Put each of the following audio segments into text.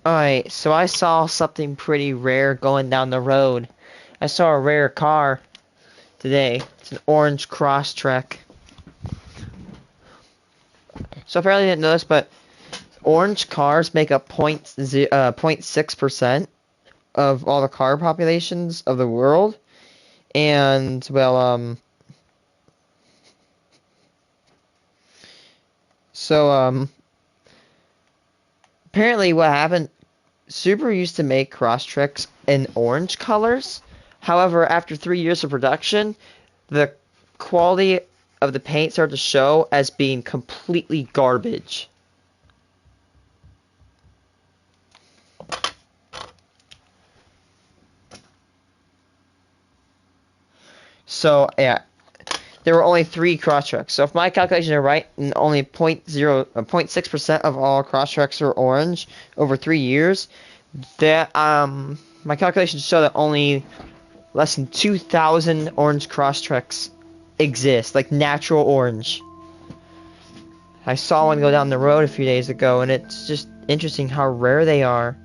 Alright, so I saw something pretty rare going down the road. I saw a rare car today. It's an orange Crosstrek. So apparently I didn't know this, but orange cars make up 0.6% of all the car populations of the world. And, well, so, apparently what happened, Subaru used to make Crosstreks in orange colors. However, after 3 years of production, the quality of the paint started to show as being completely garbage. So, yeah, there were only 3 Crosstreks. So if my calculations are right, and only 0.6% of all Crosstreks are orange over 3 years, that my calculations show that only less than 2,000 orange Crosstreks exist, like natural orange. I saw one go down the road a few days ago, and it's just interesting how rare they are.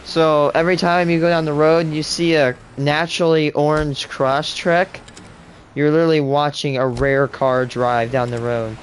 So every time you go down the road and you see a naturally orange Crosstrek, you're literally watching a rare car drive down the road.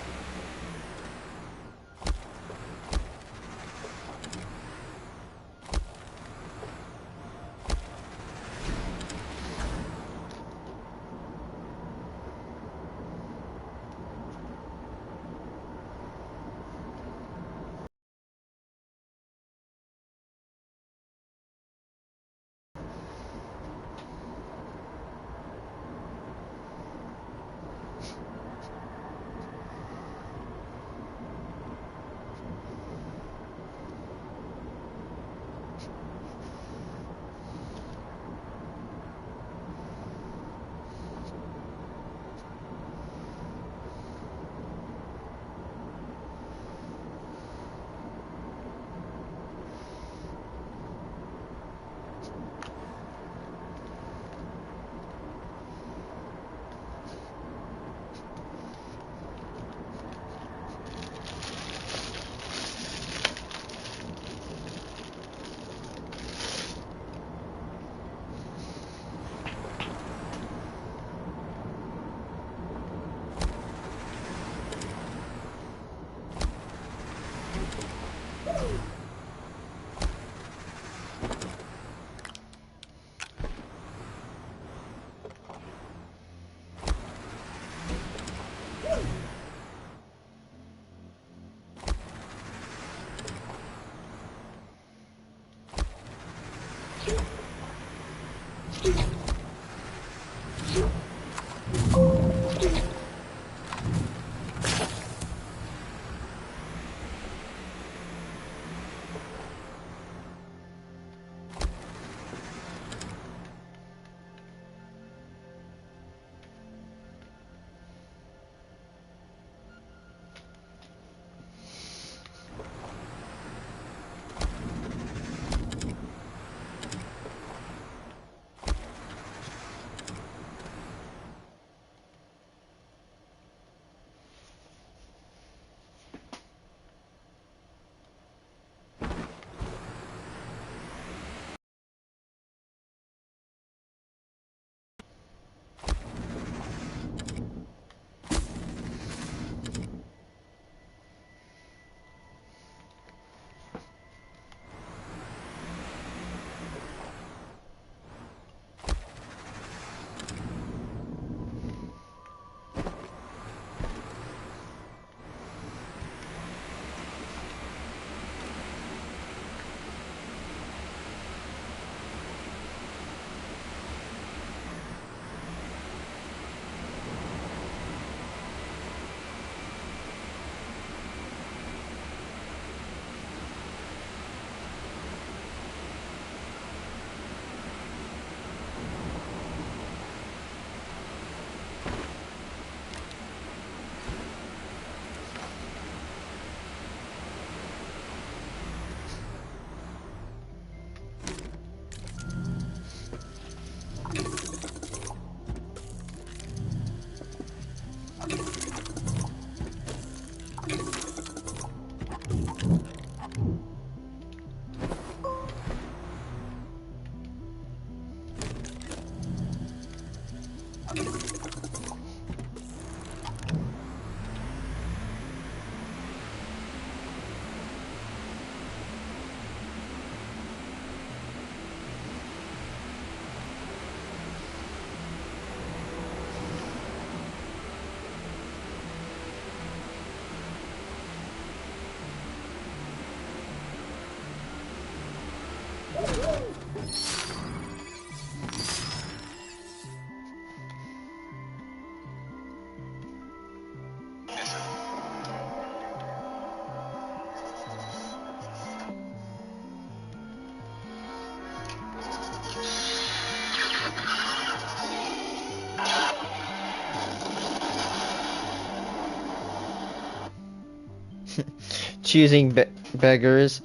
Choosing beggars.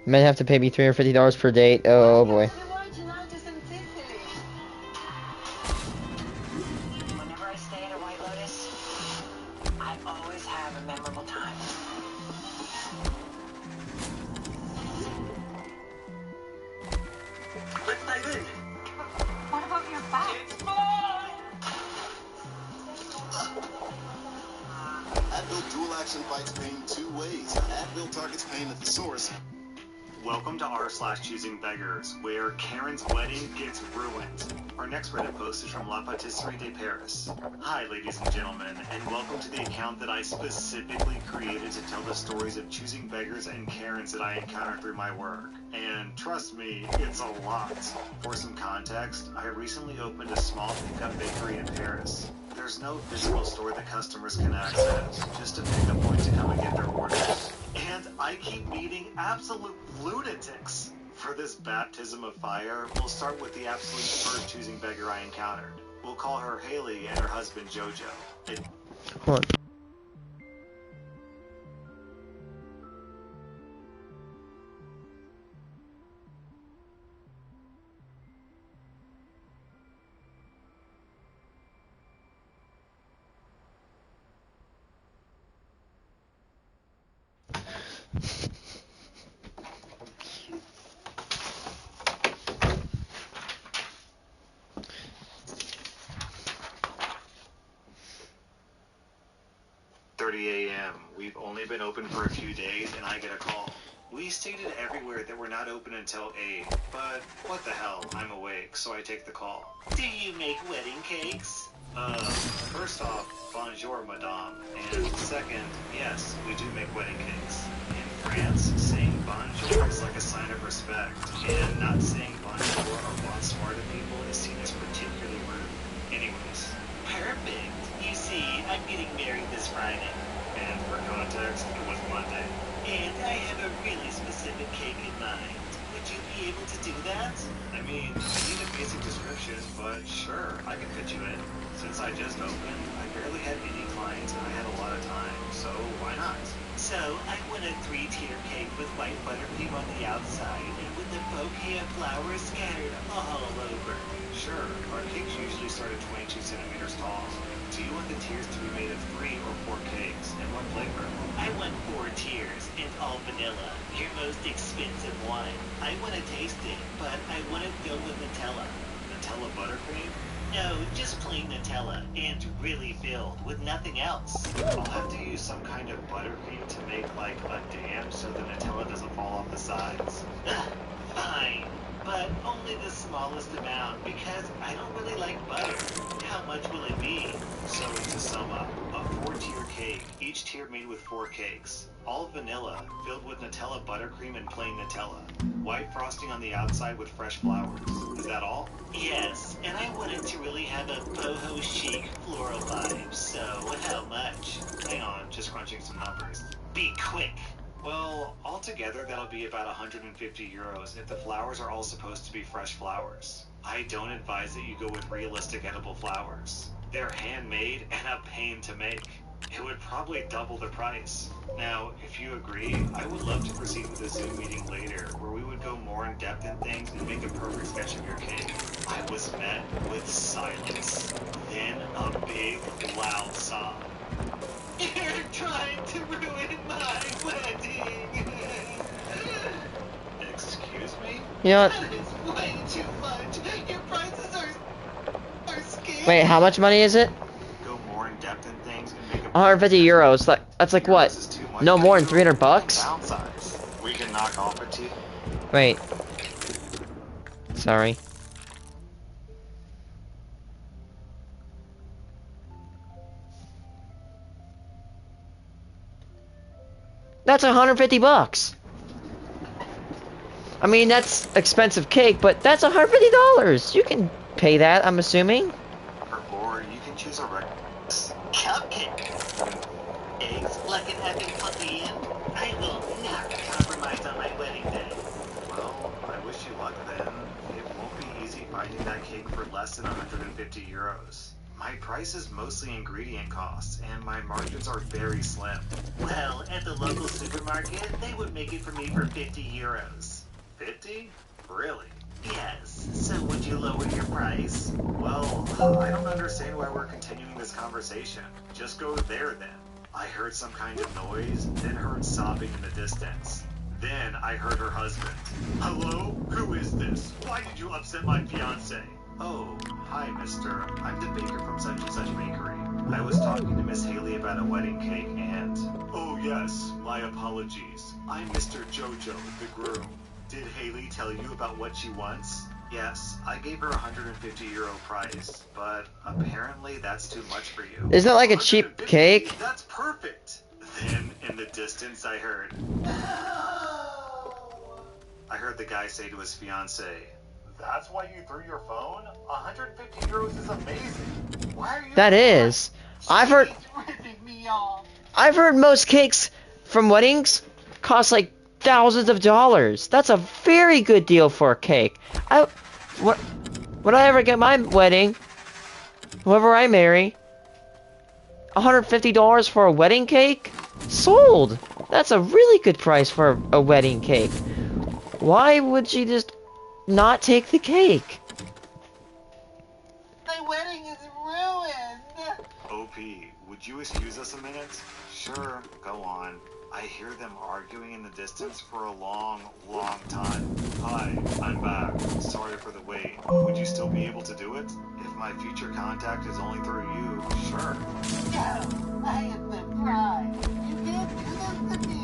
Men have to pay me $350 per date. Oh boy. Whenever I stay at a White Lotus, I always have a memorable time. Let's dive in. What about your back? It's fine. Advil dual action fights pain two ways. Advil targets pain at the source. Welcome to r/choosing beggars, where Karen's wedding gets ruined. Our next Reddit post is from La Patisserie de Paris. Hi, ladies and gentlemen, and welcome to the account that I specifically created to tell the stories of choosing beggars and Karens that I encounter through my work. And trust me, it's a lot. For some context, I recently opened a small pickup bakery in Paris. There's no physical store that customers can access, just a pickup point to come and get their orders. And I keep meeting absolute lunatics. For this baptism of fire, we'll start with the absolute first choosing beggar I encountered. We'll call her Haley and her husband Jojo. What? a.m. We've only been open for a few days and I get a call. We stated everywhere that we're not open until 8, but what the hell, I'm awake, so I take the call. Do you make wedding cakes? First off, bonjour, madame, and second, yes, we do make wedding cakes. In France, saying bonjour is like a sign of respect, and not saying bonjour or bonsoir to people is seen as particularly rude. Anyways. Perfect. You see, I'm getting married this Friday. And for context, it was Monday. And I have a really specific cake in mind. Would you be able to do that? I mean, I need a basic description, but sure, I can fit you in. Since I just opened, I barely had any clients and I had a lot of time, so why not? So, I want a 3-tier cake with white buttercream on the outside and with a bouquet of flowers scattered all over. Sure, our cakes usually start at 22 centimeters tall. Do you want the tiers to be made of 3 or 4 cakes? And what flavor? I want 4 tiers and all vanilla. Your most expensive one. I want to taste it, but I want it filled with Nutella. Nutella buttercream? No, just plain Nutella, and really filled with nothing else. I'll have to use some kind of buttercream to make like a dam so the Nutella doesn't fall off the sides. Ugh, fine. But only the smallest amount, because I don't really like butter. How much will it be? So to sum up, a 4-tier cake, each tier made with 4 cakes. All vanilla, filled with Nutella buttercream and plain Nutella. White frosting on the outside with fresh flowers. Is that all? Yes, and I want it to really have a boho chic floral vibe, so how much? Hang on, just crunching some numbers. Be quick! Well, altogether that'll be about 150 euros if the flowers are all supposed to be fresh flowers. I don't advise that you go with realistic edible flowers. They're handmade and a pain to make. It would probably double the price. Now, if you agree, I would love to proceed with a Zoom meeting later where we would go more in depth in things and make a perfect sketch of your cake. I was met with silence, then a big, loud sob. You're trying to ruin my wedding! Excuse me? You know what? That is way too much! Your prices are scary! Wait, how much money is it? Go more in depth in things and make a 150 euros. That's like what? Euros is too much. No more than 300 bucks? Downsize. We can knock off a two. Wait. Sorry. That's 150 bucks. I mean, that's expensive cake, but that's $150. You can pay that, I'm assuming. Or you can choose a regular Cupcake. Eggs like an epic puppy in. I will not compromise on my wedding day. Well, I wish you luck then. It won't be easy finding that cake for less than 150 euros. My price is mostly ingredient costs, and my margins are very slim. Well, at the local supermarket, they would make it for me for 50 euros. 50? Really? Yes. So would you lower your price? Well, I don't understand why we're continuing this conversation. Just go there then. I heard some kind of noise, then heard sobbing in the distance. Then I heard her husband. Hello? Who is this? Why did you upset my fiance? Oh, hi, mister. I'm the baker from such and such bakery. I was talking to Miss Haley about a wedding cake and... Oh, yes. My apologies. I'm Mr. Jojo, the groom. Did Haley tell you about what she wants? Yes, I gave her 150 euro price, but apparently that's too much for you. Isn't it like a cheap 150? cake? That's perfect. Then, in the distance, I heard the guy say to his fiance, "That's why you threw your phone? 150 euros is amazing. Why are you... That is. I've heard most cakes from weddings cost like thousands of dollars. That's a very good deal for a cake. When I ever get my wedding, whoever I marry, $150 for a wedding cake? Sold! That's a really good price for a wedding cake. Why would she just not take the cake? My wedding is ruined. OP, would you excuse us a minute? Sure, go on. I hear them arguing in the distance for a long, long time. Hi, I'm back. Sorry for the wait. Would you still be able to do it? If my future contact is only through you, sure. No, I am the bride. You can't do this to me.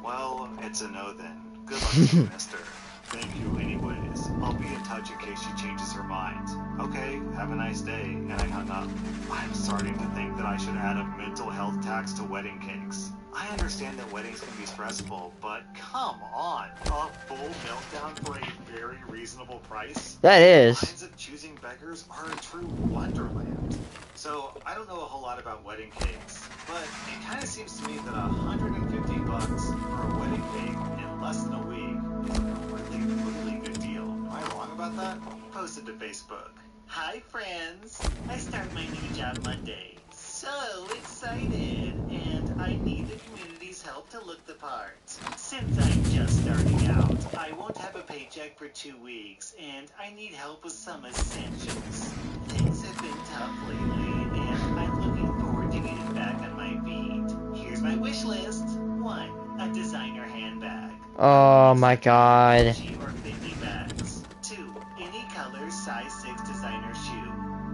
Well, it's a no then. Good luck to you, mister. Thank you anyways. I'll be in touch in case she changes her mind. Okay, have a nice day. And I hung up. I'm starting to think that I should add a mental health tax to wedding cakes. I understand that weddings can be stressful, but come on. A full meltdown for a very reasonable price? That is. Lines of choosing beggars are a true wonderland. So, I don't know a whole lot about wedding cakes, but it kind of seems to me that 150 bucks for a wedding cake in less than a week is a really, really good deal. Am I wrong about that? Post it to Facebook. Hi, friends. I start my new job Monday. So excited, and I need the community's help to look the part. Since I'm just starting out, I won't have a paycheck for 2 weeks, and I need help with some essentials. Things have been tough lately, and I'm looking forward to getting back on my feet. Here's my wish list. 1, a designer handbag. Oh my god. 50 or 50 bags. 2, any color size 6 designer shoe.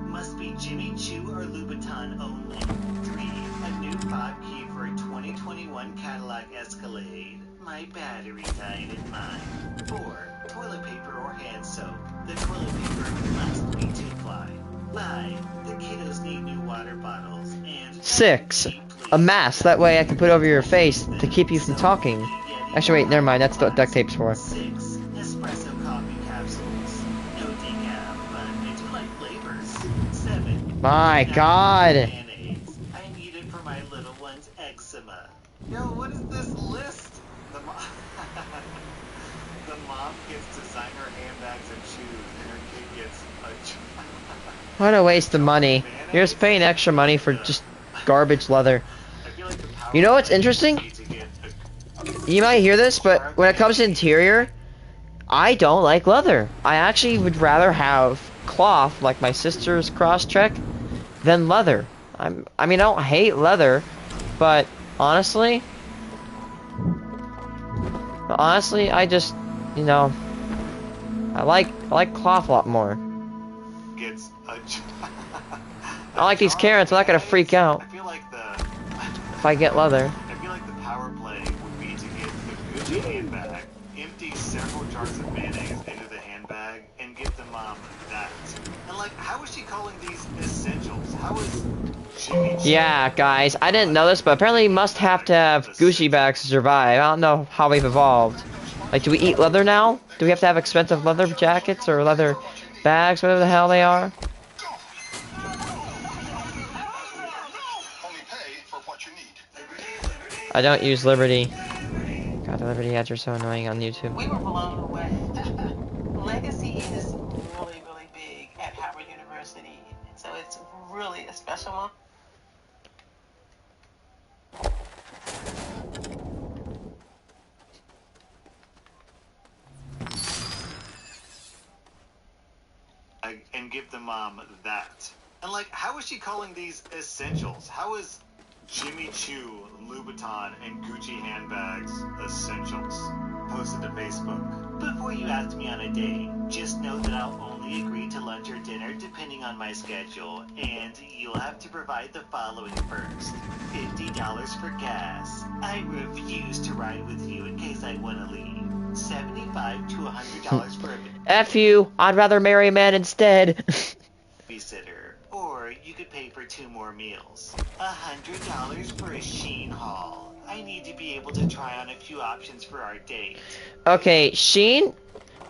Must be Jimmy Choo or Louboutin only. 3, a new fob key for a 2021 Cadillac Escalade. My battery died in mine. 4, toilet paper or hand soap. The toilet paper must be 2-ply. 5, the kiddos need new water bottles. And 6, a mask. That way I can put over your face to keep you from talking. Actually, wait, never mind. That's what duct tape's for. 6, espresso coffee capsules. No decaf, but I do like flavors. 7, My god. mayonnaise. I need it for my little one's eczema. Yo, what is this list? The mom gets designer handbags and shoes, and her kid gets a... What a waste of money. You're just paying extra money for just garbage leather. I feel like the power You know what's interesting? need to get You might hear this, but when it comes to interior, I don't like leather. I actually would rather have cloth, like my sister's Crosstrek, than leather. I mean, I don't hate leather, but honestly, I just, you know, I like cloth a lot more. gets I like these carrots. I'm not gonna freak out I feel like if I get leather. the power play would be to get the Gucci handbag, empty several jars of mayonnaise into the handbag, and give the mom that. And like, how is she calling these essentials? How is Jimmy? Yeah, guys, I didn't know this, but apparently you must have to have Gucci bags to survive. I don't know how we've evolved. Like, do we eat leather now? Do we have to have expensive leather jackets or leather bags, whatever the hell they are? Only pay for what you need. I don't use Liberty. God, the Liberty ads are so annoying on YouTube. We were blown away. Legacy is really, really big at Howard University, so it's really a special one. And give the mom that. And like, how is she calling these essentials? How is Jimmy Choo, Louboutin, and Gucci handbags essentials? Posted to Facebook. Before you ask me on a date, just know that I'll only agree to lunch or dinner depending on my schedule, and you'll have to provide the following first. $50 for gas. I refuse to ride with you in case I want to leave. $75 to $100 for a F you, I'd rather marry a man instead. babysitter, or you could pay for 2 more meals. $100 for a Sheen haul. I need to be able to try on a few options for our date. Okay, Sheen?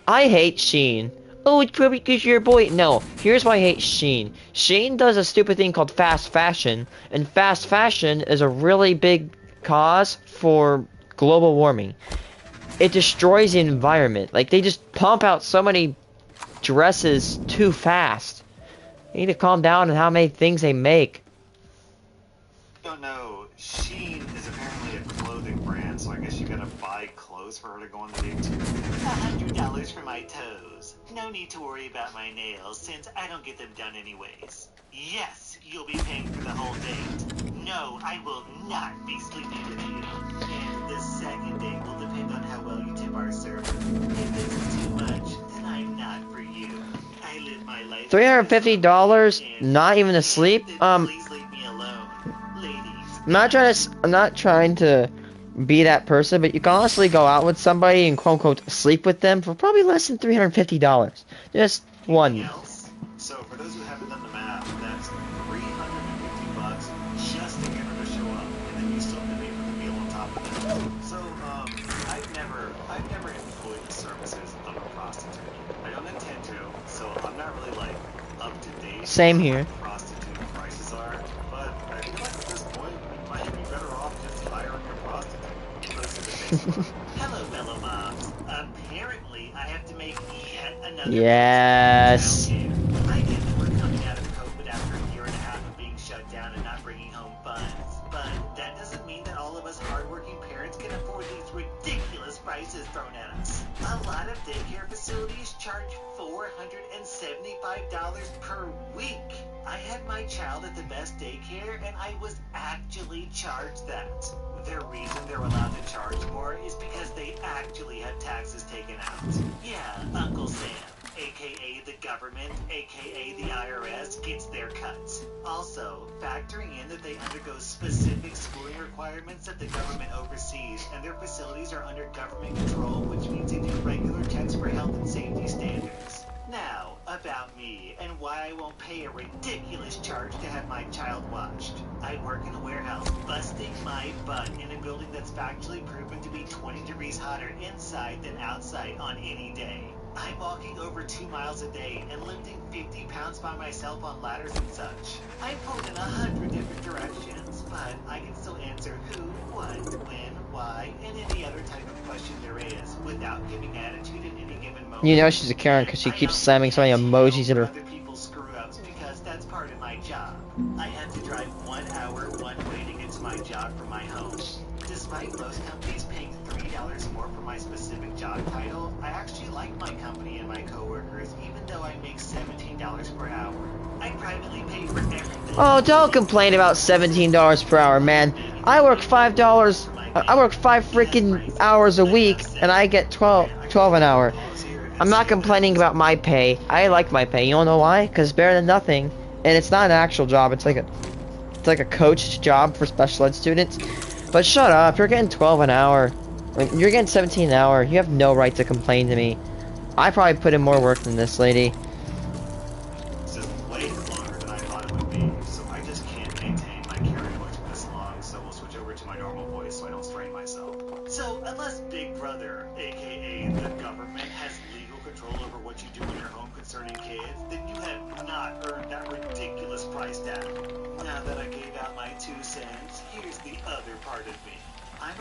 I hate Sheen. Oh, it's probably because you're a boy. No, here's why I hate Sheen. Sheen does a stupid thing called fast fashion, and fast fashion is a really big cause for global warming. It destroys the environment. Like, they just pump out so many dresses too fast. They need to calm down on how many things they make. Don't know. Sheen is apparently a clothing brand, so I guess you gotta buy clothes for her to go on the date too. $100 for my toes. No need to worry about my nails, since I don't get them done anyways. Yes, you'll be paying for the whole date. No, I will not be sleeping with you. And the second date will depend on how well you tip our server. If this is too much, then I'm not for you. I live my life. $350? Not even to sleep? Please leave me alone, ladies. I'm not trying to be that person, but you can honestly go out with somebody and quote unquote sleep with them for probably less than $350. Just one. Else. So for those who haven't done the math, that's $350 just to get her to show up, and then you still have to pay for the meal on top of that. So I've never employed the services of a prostitute. I don't intend to, so I'm not really like up to date. Same on here. what prostitute prices are, but I feel like at this point you might be better off just hiring a prostitute. Posted to Facebook. Hello, fellow moms. Apparently, I have to make yet another. Yes. I get that we're coming out of COVID after a year and a half of being shut down and not bringing home funds, but that doesn't mean that all of us hardworking parents can afford these ridiculous prices thrown at us. A lot of daycare facilities charge $475 per week. I had my child at the best daycare, and I was actually charged that. The reason they're allowed to charge more is because they actually have taxes taken out. Yeah, Uncle Sam, aka the government, aka the IRS, gets their cuts. Also, factoring in that they undergo specific schooling requirements that the government oversees, and their facilities are under government control, which means they do regular checks for health and safety standards. Now, about me, and why I won't pay a ridiculous charge to have my child watched. I work in a warehouse, busting my butt in a building that's factually proven to be 20 degrees hotter inside than outside on any day. I'm walking over 2 miles a day and lifting 50 pounds by myself on ladders and such. I'm pulled in 100 different directions, but I can still answer who, what, when, why, and any other type of question there is without giving attitude in any given moment. You know she's a Karen because she keeps slamming so many emojis in her. Other people's screw-ups because that's part of my job. I have to drive 1 hour one way to get to my job from my home. Despite most companies paying $3 more for my specific job title, I actually like my company and my coworkers, even though I make $17 per hour. I privately pay for everything. Oh, don't complain about $17 per hour, man. I work $5. I work 5 freaking hours a week, and I get 12 an hour. I'm not complaining about my pay. I like my pay. You don't know why? Because it's better than nothing. And it's not an actual job. It's like a coach job for special ed students. But shut up. You're getting 12 an hour. You're getting 17 an hour. You have no right to complain to me. I probably put in more work than this lady. This is way longer than I thought it would be, so I just can't maintain my carry voice for this long, so we'll switch over to my normal voice so I don't strain myself. So, unless Big Brother, aka the government, has legal control over what you do in your home concerning kids, then you have not earned that ridiculous price tag. Now that I gave out my 2 cents, here's the other part of me. I'm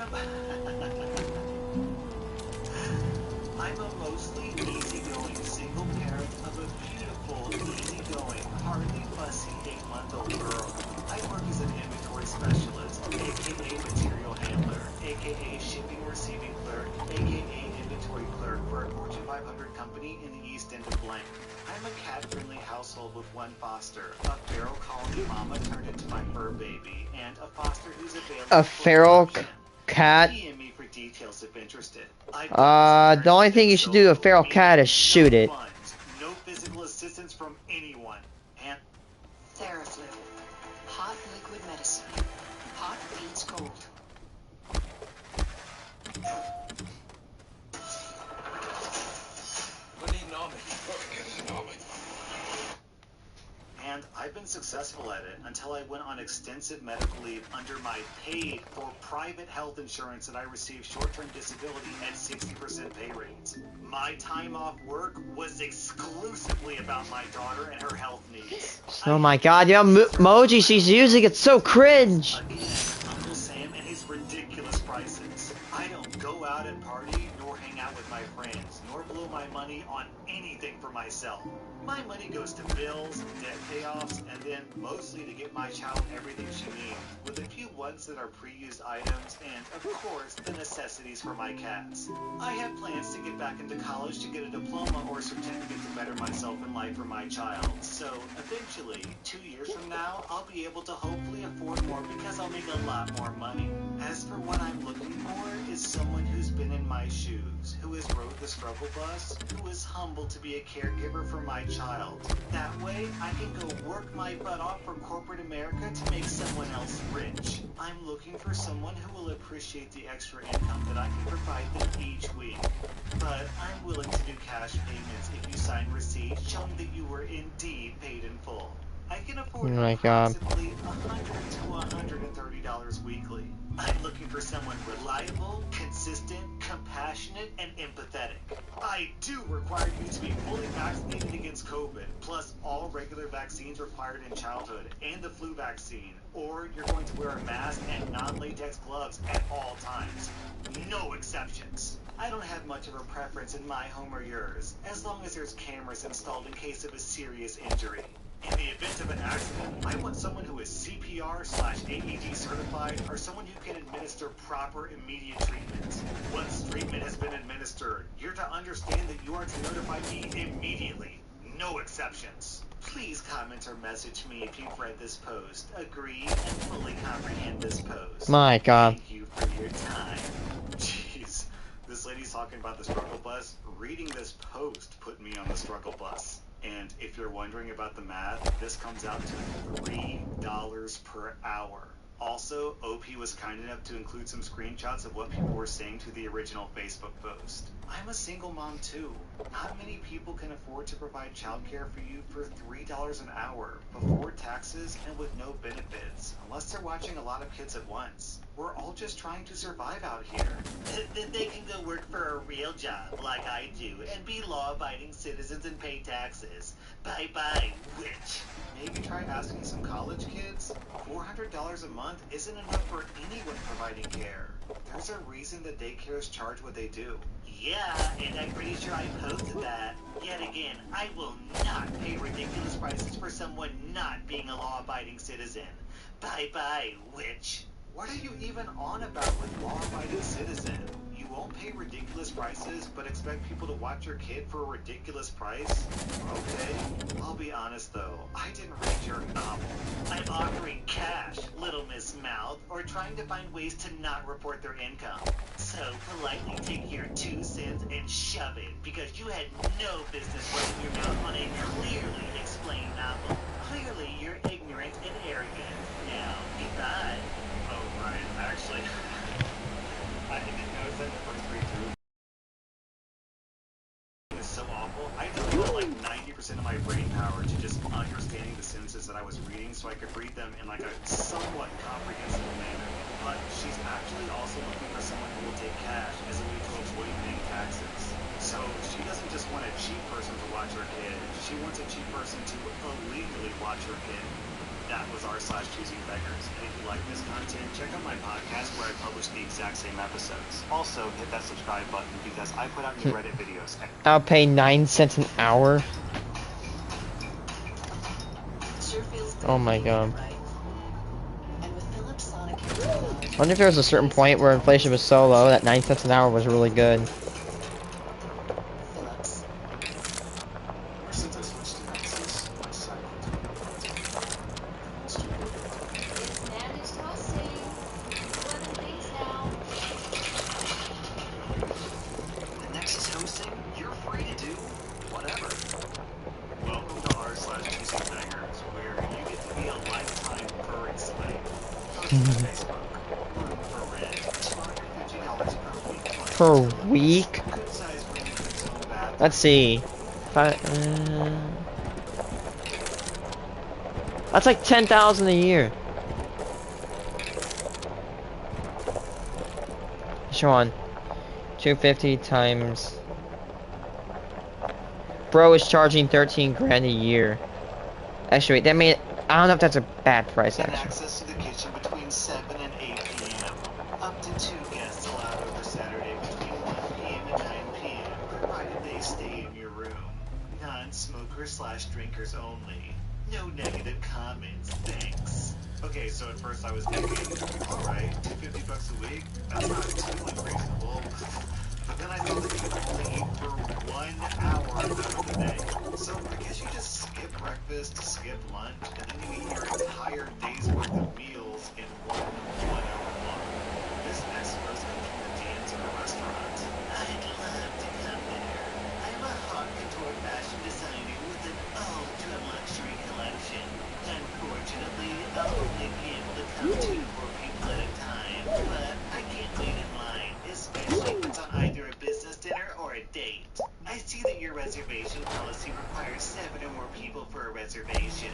a mostly easygoing single parent of a beautiful, easygoing, hardly fussy 8-month-old girl. I work as an inventory specialist, aka material handler, aka shipping receiving clerk, aka inventory clerk for a Fortune 500 company in the East End of blank. I'm a cat-friendly household with 1 foster, a feral colony mama turned into my fur baby, and a foster who's available A for feral adoption. cat? DM me for details if interested. The only thing you should do to a feral cat is shoot it. Funds, no physical assistance from anyone. And Theraflu. Hot liquid medicine. Hot beats cold. And I've been successful at it until I went on extensive medical leave under my paid for private health insurance that I received short-term disability at 60% pay rates. My time off work was exclusively about my daughter and her health needs. Oh my god, yeah, emoji she's using, it's so cringe. Again, Uncle Sam and his ridiculous prices. I don't go out and party, nor hang out with my friends, nor blow my money on anything for myself. My money goes to bills, debt payoffs, and then mostly to get my child everything she needs, with a few ones that are pre-used items, and of course, the necessities for my cats. I have plans to get back into college to get a diploma or certificate to better myself in life for my child. So, eventually, 2 years from now, I'll be able to hopefully afford more because I'll make a lot more money. As for what I'm looking for is someone who's been in my shoes, who has rode the struggle bus, who is humble to be a caregiver for my child. That way, I can go work my butt off for corporate America to make someone else rich. I'm looking for someone who will appreciate the extra income that I can provide them each week. But I'm willing to do cash payments if you sign receipts showing that you were indeed paid in full. I can afford Oh my God. approximately $100 to $130 weekly. I'm looking for someone reliable, consistent, compassionate, and empathetic. I do require you to be fully vaccinated against COVID, plus all regular vaccines required in childhood, and the flu vaccine, or you're going to wear a mask and non-latex gloves at all times. No exceptions. I don't have much of a preference in my home or yours, as long as there's cameras installed in case of a serious injury. In the event of an accident, I want someone who is CPR/AED certified or someone who can administer proper immediate treatment. Once treatment has been administered, you're to understand that you are to notify me immediately. No exceptions. Please comment or message me if you've read this post, agree, and fully comprehend this post. My God. Thank you for your time. Jeez, this lady's talking about the struggle bus. Reading this post put me on the struggle bus. And if you're wondering about the math, this comes out to $3 per hour. Also, OP was kind enough to include some screenshots of what people were saying to the original Facebook post. I'm a single mom too. Not many people can afford to provide childcare for you for $3 an hour, before taxes and with no benefits, unless they're watching a lot of kids at once. We're all just trying to survive out here. Then they can go work for a real job, like I do, and be law-abiding citizens and pay taxes. Bye-bye, witch. Maybe try asking some college kids. $400 a month isn't enough for anyone providing care. There's a reason that daycares charge what they do. Yeah, and I'm pretty sure I posted that. Yet again, I will not pay ridiculous prices for someone not being a law-abiding citizen. Bye-bye, witch. What are you even on about with law-abiding citizen? You won't pay ridiculous prices, but expect people to watch your kid for a ridiculous price? Okay. I'll be honest though, I didn't read your novel. I by offering cash, Little Miss Mouth, or trying to find ways to not report their income. So politely take your 2 cents and shove it, because you had no business running your mouth on a clearly explained novel. Clearly, you're ignorant and arrogant. Now, goodbye. Oh, right. Actually, I didn't notice that the first read through is so awful. I devoted like 90% of my brain power to just understanding the sentences that I was reading so I could read them in like a somewhat comprehensible manner. But she's actually also looking for someone who will take cash as a way to avoid paying taxes. So she doesn't just want a cheap person to watch her kid. She wants a cheap person to illegally watch her kid. That was r/choosing beggars. And if you like this content, check out my podcast where I publish the exact same episodes. Also, hit that subscribe button because I put out new Reddit videos. I'll pay 9 cents an hour. Sure feels good Oh my being god. there, right? And with Philips Sonic I wonder if there was a certain point where inflation was so low that 9 cents an hour was really good. Philips. Ever since I switched to Nexus, my cycle It's managed hosting. 11 things now. The Nexus hosting, you're free to do whatever. Welcome to r/choosing beggars, where you get to be a lifetime furry slave. Post to Facebook. Room for rent. $250 per week. Per week? Good size room with its own bathroom. Let's see. That's like 10,000 a year. Show on. 250 times. Bro is charging 13 grand a year. Actually, wait, that made. I don't know if that's a bad price, And actually. access to the kitchen between 7 and 8 p.m. Up to 2 guests allowed over Saturday between 1 p.m. and 9 p.m., provided they stay in your room. Non-smokers/drinkers only. No negative comments, thanks. Okay, so at first I was thinking, alright, $250 a week? That's not too unreasonable. But then I saw that you could only eat for 1 hour out of the day. So I guess you just skip breakfast, skip lunch, and then you eat your entire day's worth of meals in one 1 hour block. This next roast comes from the DMs of a restaurant. I'd love to come there. I'm a haute couture fashion designer with an ultra-luxury collection. Unfortunately, I'll only be able to come 2 to 4 people at a time, but I can't wait in line, especially if it's on either a business dinner or a date. I see that your reservation policy requires 7 or more people for a reservation.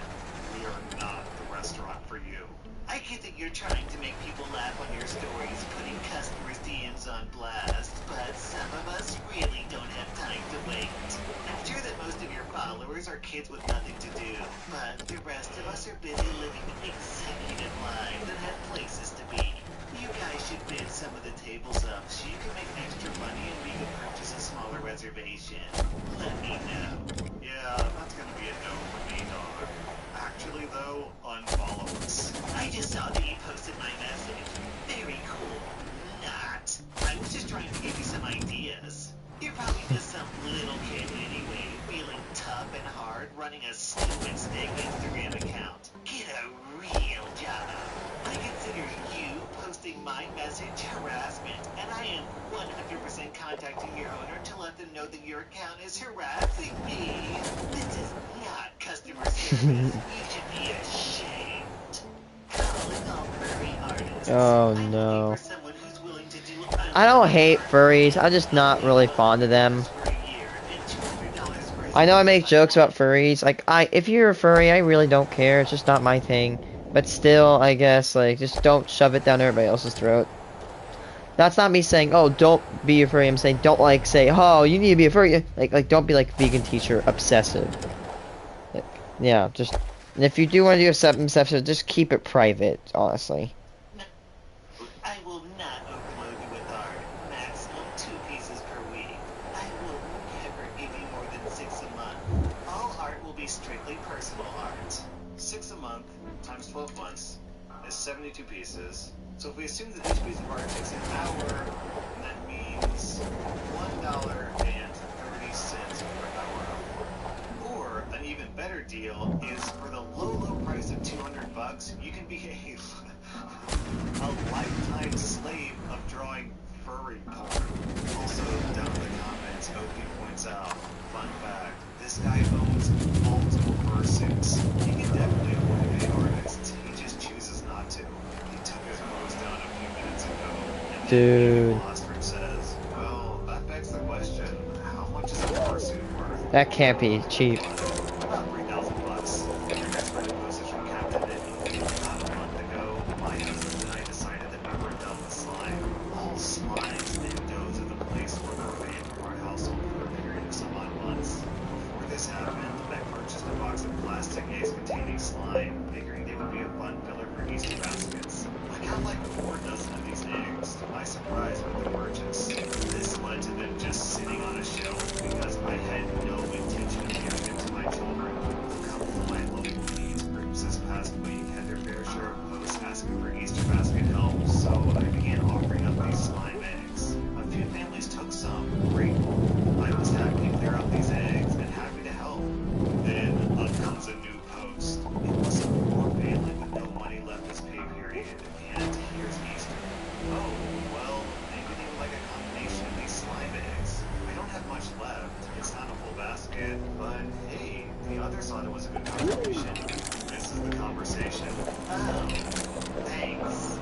We are not the restaurant for you. I get that you're trying to make people laugh on your stories, putting customers' DMs on blast, but some of us really don't have time to wait. I'm sure that most of your followers are kids with nothing to do, but the rest of us are busy living executive lives and have places to be. You guys should bid some of the tables up so you can make extra money and we can purchase a smaller reservation. Let me know. Yeah, that's gonna be a no for me, dog. Actually, though, unfollow us. I just saw that you posted my message. Very cool. Not. I was just trying to give you some ideas. You're probably just some little kid anyway, feeling tough and hard, running a stupid steak Instagram account. Get a real job. I consider you posting my message harassment, and I am 100% contacting your owner to let them know that your account is harassing me. This is not customer service. You should be ashamed. Calling all furry artists. Oh, I'm no. looking for someone who's willing to do I don't hate furries. I'm just not really fond of them. for a year and $200 for a I know I make jokes about furries. Like, if you're a furry, I really don't care. It's just not my thing. But still, I guess, like, just don't shove it down everybody else's throat. That's not me saying, oh, don't be a furry. I'm saying, don't, like, say, oh, you need to be a furry. Like, don't be, like, vegan teacher obsessive. Like, yeah, just... And if you do want to do something obsessive, just keep it private, honestly. I will not overload you with art. Maximum 2 pieces per week. I will never give you more than 6 a month. All art will be strictly personal art. 6 a month times 12 months is 72 pieces. So if we assume that each piece of art takes an hour, that means $1.30 per hour. Or an even better deal is for the low price of $200, bucks, you can be a lifetime slave of drawing furry porn. Also, down in the comments, OP points out, fun fact, this guy owns multiple fursuits. He can definitely afford to pay artists. He just chooses not to. He took his post down a few minutes ago. And Dude. Ostrom says, well, that begs the question, how much is a fursuit worth? That can't be cheap. About $3,000. Your next friend posted from Captain Nicky. About a month ago, my husband and I decided that we were done with slime. All slimes and doughs of the place were forbidden from our household for a period of some odd months. Before this happened, I purchased a box of plastic eggs containing slime, figuring they would be a fun filler for Easter baskets. I got like 4 dozen of these eggs, to my surprise, with the purchase. This led to them just sitting on a shelf because I had no intention of giving them to my children. A couple of my local needs groups this past week had their fair share of posts asking for Easter basket help, so I began offering up these slime eggs. A few families took some, grateful. I was happy to clear out these eggs and happy to help. Then up comes a new post. It was a poor family with no money left this pay period, and here's Easter. Oh, well, maybe they would like a combination of these slime eggs. I don't have much left. It's not a full basket, but hey, the others thought it was a good contribution. This is the conversation. Oh, thanks.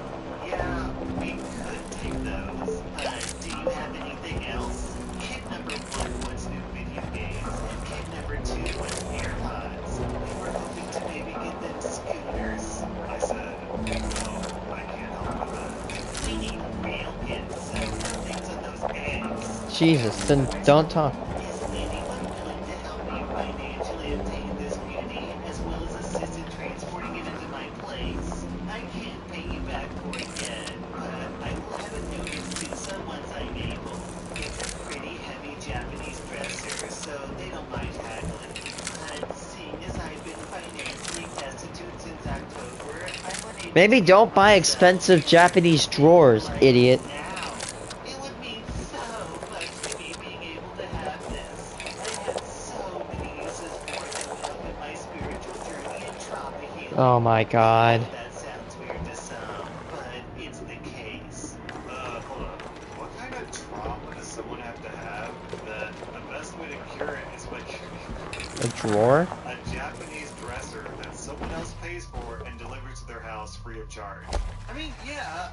Yeah, we could take those, but do you have anything else? Kid number 1 wants new video games, and kid number 2 wants AirPods. We were hoping to maybe get them scooters. I said, no, I can't help with that. We need real gifts, so things on those eggs. Jesus, then don't talk. Is anyone willing to help me financially obtain this beauty, as well as assist in transporting it into my place? I can't pay you back for it yet, but I will have it noticed to some once I'm able. It's a pretty heavy Japanese dresser, so they don't mind haggling. But seeing as I've been financially destitute since October, I'm unable Maybe to don't help buy myself. expensive Japanese drawers, Like idiot. now. It would mean so much to me being able to have this. I have so many uses for it that would help in my spiritual journey and trauma healing. Oh my god. That sounds weird to some, but it's the case. Hold on. What kind of trauma does someone have to have that the best way to cure it is by A drawer? a Japanese dresser that someone else pays for and delivers to their house free of charge? I mean, yeah,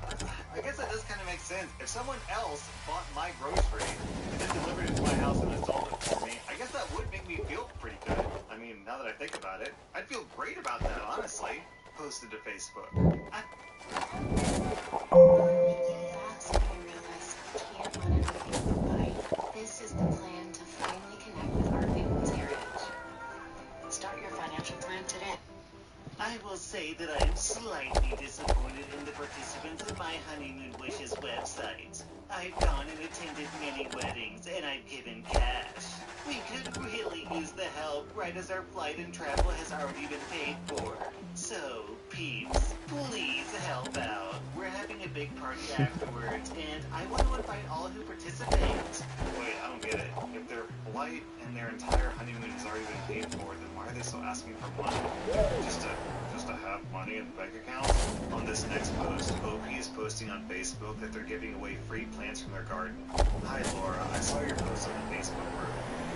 I guess that does kind of make sense. If someone else bought my grocery and then delivered it to my house and installed it for me, I guess that would make me feel pretty good. I mean, now that I think about it, I'd feel great about that, honestly. Posted to Facebook. That's when you realize you can't run everything from money. This is the plan to finally connect with our family's heritage. Start your financial plan today. I will say that I am slightly disappointed in the participants of my Honeymoon Wishes website. I've gone and attended many weddings, and I've given cash. We could really use the help right as our flight and travel has already been paid for. So, peeps, please help out. We're having a big party afterwards, and I want to invite all who participate. Wait, I don't get it. If their flight and their entire honeymoon has already been paid for, then why are they still asking for money? Just to have money in the bank account? On this next post, OP is posting on Facebook that they're giving away free plants from their garden. Hi Laura, I saw your post on the Facebook group.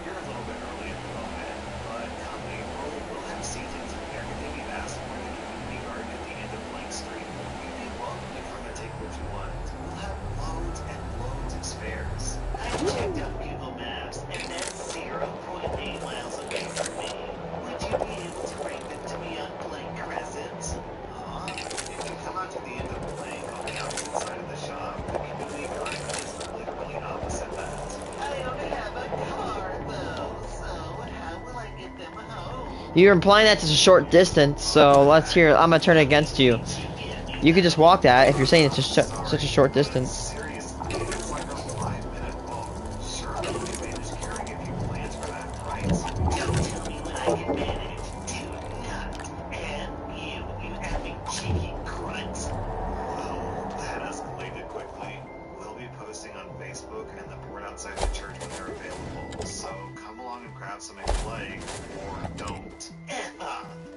You're a little bit early at the moment, but come April, we'll have seasons and everything you've asked for in the community garden at the end of Blank Street. You'd be welcome to come and take what you want. We'll have loads and loads of spares. I checked out Google Maps, and that's 0.8 miles away from me. Would you be able to bring them to me on Blank Crescent? If you come out to the end of Blank on the opposite side of the shop, the community garden is literally opposite that. I don't have a car, though, so how will I get them home? You're implying that's a short distance, so let's hear. I'm gonna turn it against you. You could just walk that if you're saying it's just such a short distance. Seriously, it's like a 5-minute walk. Surely you can manage carrying a few plants for that price. Don't tell me what I can manage. Do not. And you having cheeky grunts. Well, that escalated quickly. We'll be posting on Facebook and the board outside the church when they're available, so come along and grab some and play, or don't.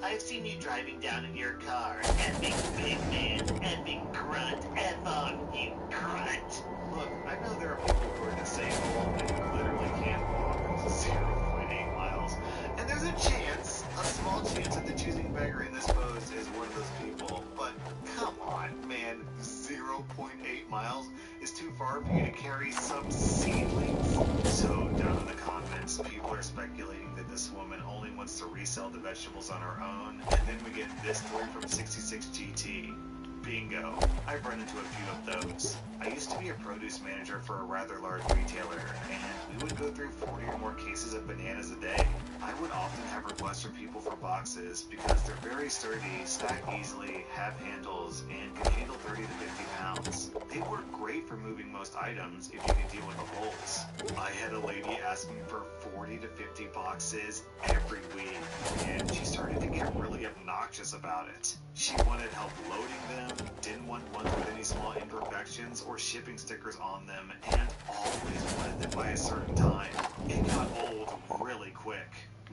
I've seen you driving down in your car. Effing big man, effing grunt, F off, you grunt. Look, I know there are people who are disabled and literally can't walk 0.8 miles. And there's a chance, a small chance that the choosing beggar in this post is one of those people. But come on, man, 0.8 miles is too far for you to carry some seedlings? So down in the comments, people are speculating that this woman only wants to resell the vegetables on her own. And then we get this story from 66GT. Bingo. I've run into a few of those. I used to be a produce manager for a rather large retailer, and we would go through 40 or more cases of bananas a day. I would often have requests from people for boxes because they're very sturdy, stack easily, have handles, and can handle 30 to 50 pounds. They work great for moving most items if you can deal with the holes. I had a lady asking for 40 to 50 boxes every week, and she started to get really obnoxious about it. She wanted help loading them, didn't want ones with any small imperfections or shipping stickers on them, and always wanted them by a certain time. It got old really quick.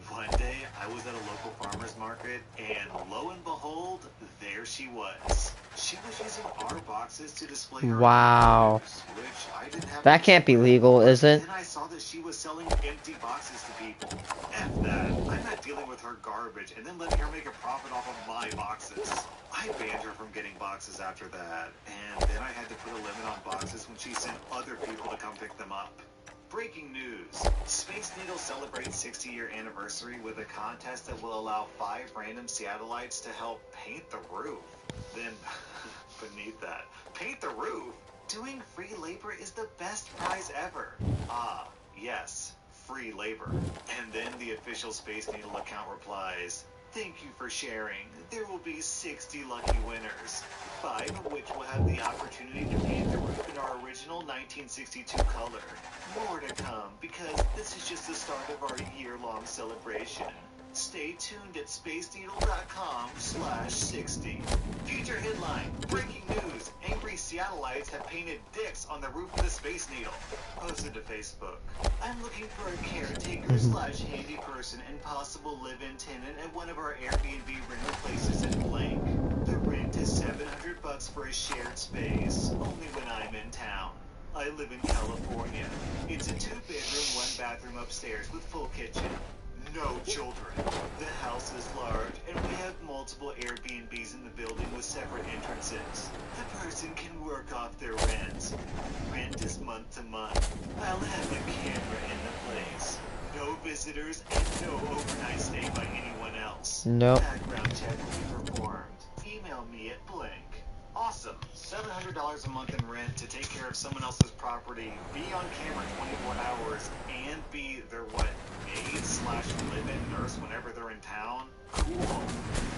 One day, I was at a local farmer's market, and lo and behold, there she was. She was using our boxes to display her Wow. produce, which I didn't have. That can't be legal, is it? Then I saw that she was selling empty boxes to people. F that. I'm not dealing with her garbage and then letting her make a profit off of my boxes. I banned her from getting boxes after that, and then I had to put a limit on boxes when she sent other people to come pick them up. Breaking news. Space Needle celebrates 60-year anniversary with a contest that will allow 5 random Seattleites to help paint the roof. Then, beneath that, paint the roof? Doing free labor is the best prize ever. Ah, yes, free labor. And then the official Space Needle account replies, "Thank you for sharing. There will be 60 lucky winners, 5 of which will have the opportunity to paint the roof in our original 1962 color. More to come, because this is just the start of our year-long celebration. Stay tuned at spaceneedle.com/60. Future headline, breaking news, angry Seattleites have painted dicks on the roof of the Space Needle. Posted to Facebook. I'm looking for a caretaker/handy person and possible live-in tenant at one of our Airbnb rental places in blank. The rent is $700 for a shared space, only when I'm in town. I live in California. It's a 2-bedroom, 1-bathroom upstairs with full kitchen. No children. The house is large, and we have multiple Airbnbs in the building with separate entrances. The person can work off their rent. Rent is month to month. I'll have a camera in the place. No visitors and no overnight stay by anyone else. Nope. Background check will be performed. Email me at blank. Awesome. $700 a month in rent to take care of someone else's property, be on camera 24 hours, and be their maid/live-in nurse whenever they're in town. Cool.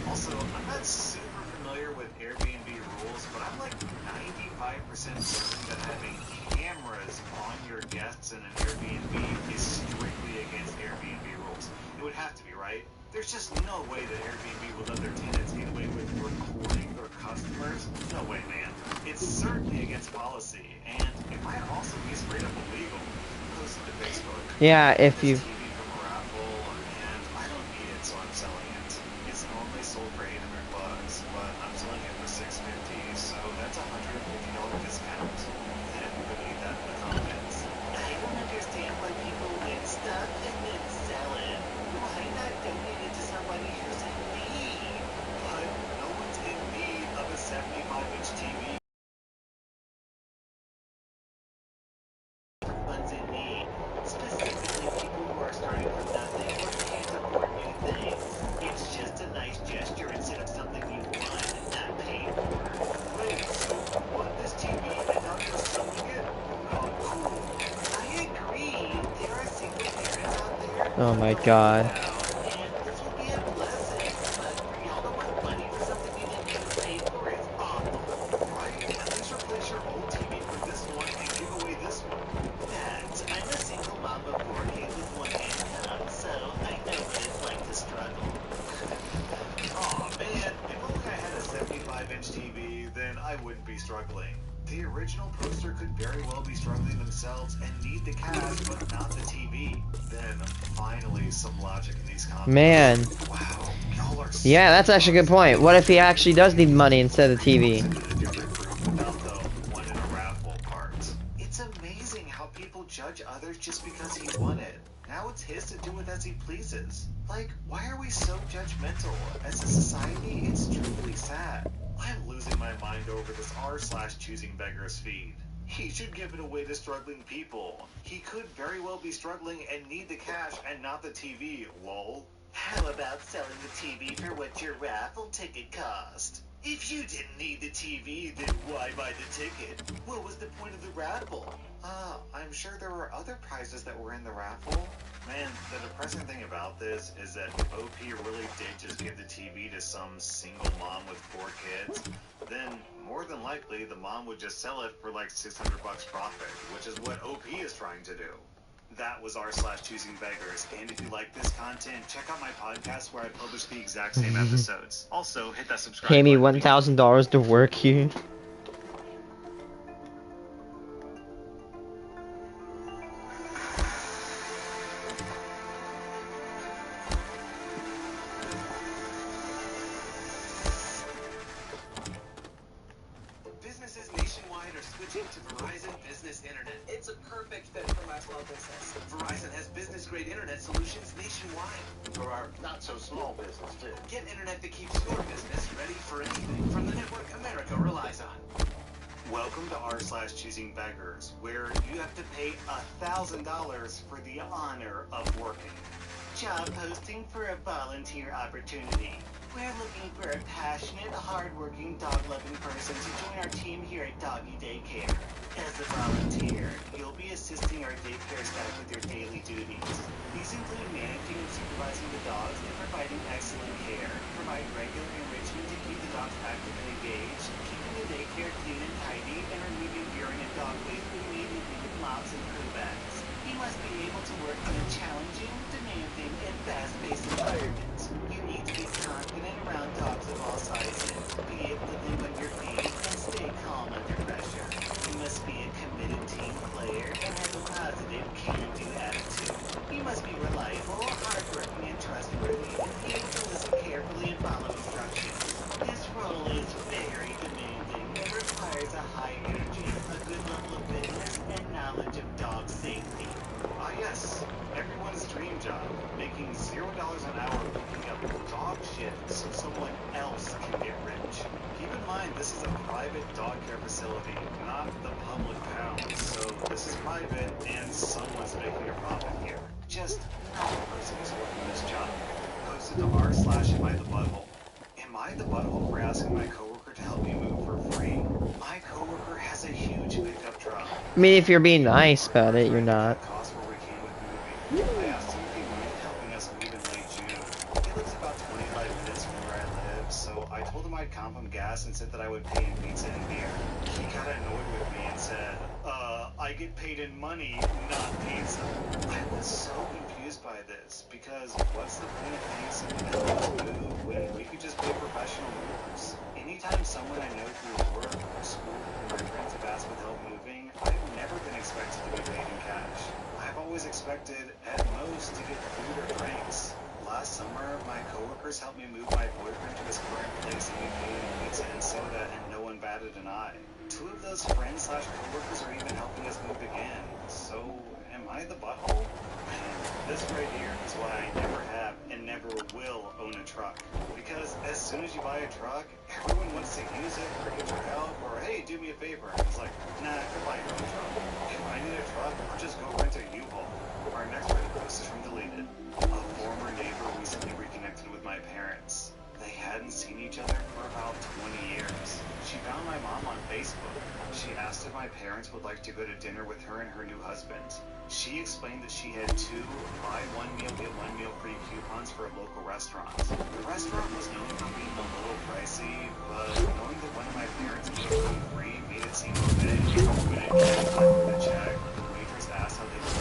Also, I'm not super familiar with Airbnb rules, but I'm like 95% certain that having cameras on your guests in an Airbnb is strictly against Airbnb rules. It would have to be, right? There's just no way that Airbnb would let their tenants get away with recording their customers. No way, man. It's certainly against policy, and it might also be straight up illegal. Posted to Facebook. Yeah, if This you... TV from a raffle, and I don't need it, so I'm selling it. It's normally sold for $800, but I'm selling it for $650, so that's a $150 discount. Then beneath that in the comments. I don't understand why people win stuff and then sell it. Why not donate it to somebody who's in need? But no one's in need of a 75-inch TV. One's in need. Specifically people who are starting from nothing or can't afford new things. It's just a nice gesture instead of something you want and not pay for. Wait, so you want this TV and now you're selling it? Oh, cool. I agree. There are single parents out there. Oh my god. And this would be a blessing. But for y'all to want money for something you didn't get paid for is awful. Right, at least replace your old TV for this one and give away this one. I'm a single mom of 4 kids with 1 income, so I know what it's like to struggle. Aw, man, if only I had a 75-inch TV, then I wouldn't be struggling. The original poster could very well be struggling themselves and need the cash, but not the TV. Then, finally, some logic in these comments. Man. Wow, y'all Yeah, that's actually a good point. What if he actually does need money instead of the TV? Without the one in a raffle part. It's amazing how people judge others just because he won it. Now it's his to do with as he pleases. Like, why are we so judgmental? As a society, it's truly sad. I'm losing my mind over this r/choosing beggars feed. He should give it away to struggling people. He could very well be struggling and need the cash and not the TV, lol. How about selling the TV for what your raffle ticket cost? If you didn't need the TV, then why buy the ticket? What was the point of the raffle? I'm sure there were other prizes that were in the raffle. Man, the depressing thing about this is that if OP really did just give the TV to some single mom with 4 kids, then more than likely the mom would just sell it for like $600 profit, which is what OP is trying to do. That was r/choosing beggars, and if you like this content, check out my podcast where I publish the exact same episodes. Also, hit that subscribe Pay me button. $1,000 to work here. Businesses nationwide are switching to Verizon Business Internet. It's a perfect fit for my small business. Verizon has business-grade internet solutions nationwide. For our not-so-small business, too. Get internet that keeps your business ready for anything from the network America relies on. Welcome to r/choosing beggars, where you have to pay $1,000 for the honor of working. Job posting for a volunteer opportunity. We're looking for a passionate, hardworking, dog-loving person to join our team here at Doggy Daycare. As a volunteer, you'll be assisting our daycare staff with their daily duties. These include managing and supervising the dogs and providing excellent care, provide regular enrichment to keep the dogs active and engaged, keeping the daycare clean and tidy, and removing urine and dog waste when needed with mops and poo bags. You must be able to work in a challenging, demanding, and fast-paced environment. You need to be confident around dogs of all sizes, be able to think on your feet, and stay calm under pressure. You must be a committed team player and have a positive, can-do attitude. You must be reliable, hardworking, and trustworthy, and be able to listen carefully and follow instructions. This role is very demanding and requires a high energy, a good level of fitness, and knowledge of dog safety. Ah yes, everyone's dream job, making $0 an hour picking up dog shit so someone else can get rich. Keep in mind, this is a private dog care facility, not the public pound, so this is private and someone's making a profit here. Just not the person who's working this job. Posted to r/am I the butthole. Am I the butthole for asking my coworker to help me move for free? My coworker has a huge pickup truck. I mean, if you're being nice about it, you're not. Cost where we came with moving. I asked him if he minded helping us move in late June. He lives about 25 minutes from where I live, so I told him I'd comp him gas and said that I would pay him pizza and beer. He got annoyed with me and said, I get paid in money, not pizza. I was so confused by this, because what's the point of paying someone else to move when we could just pay professional movers? Anytime someone I know through work or school or my friends have asked with help moving, I've never been expected to be paid in cash. I've always expected, at most, to get food or drinks. Last summer, my coworkers helped me move my boyfriend to his current place and we paid him pizza and soda and no one batted an eye. 2 of those friends/coworkers are even helping us move again. So, am I the butthole? This right here is why I never have and never will own a truck. Because as soon as you buy a truck, everyone wants to use it or get your help or hey, do me a favor. It's like, nah, go buy your own truck. If I need a truck, I'll just go rent a U-Haul. Our next Reddit post is from Deleted. A former neighbor recently reconnected with my parents. They hadn't seen each other for about 20 years. She found my mom on Facebook. She asked if my parents would like to go to dinner with her and her new husband. She explained that she had 2 buy one meal, get one meal free coupons for a local restaurant. The restaurant was known for being a little pricey, but knowing that one of my parents was going free made it seem okay. When it came time for the check, the waitress asked how they would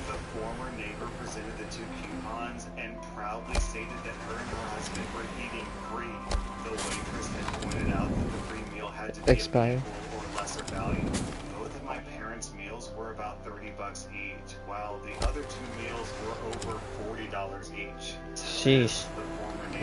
The former neighbor presented the 2 coupons and proudly stated that her and her husband were eating free. The waitress then pointed out that the free meal had to be Expired. of equal or lesser value. Both of my parents' meals were about $30 each, while the other 2 meals were over $40 each. Sheesh. The former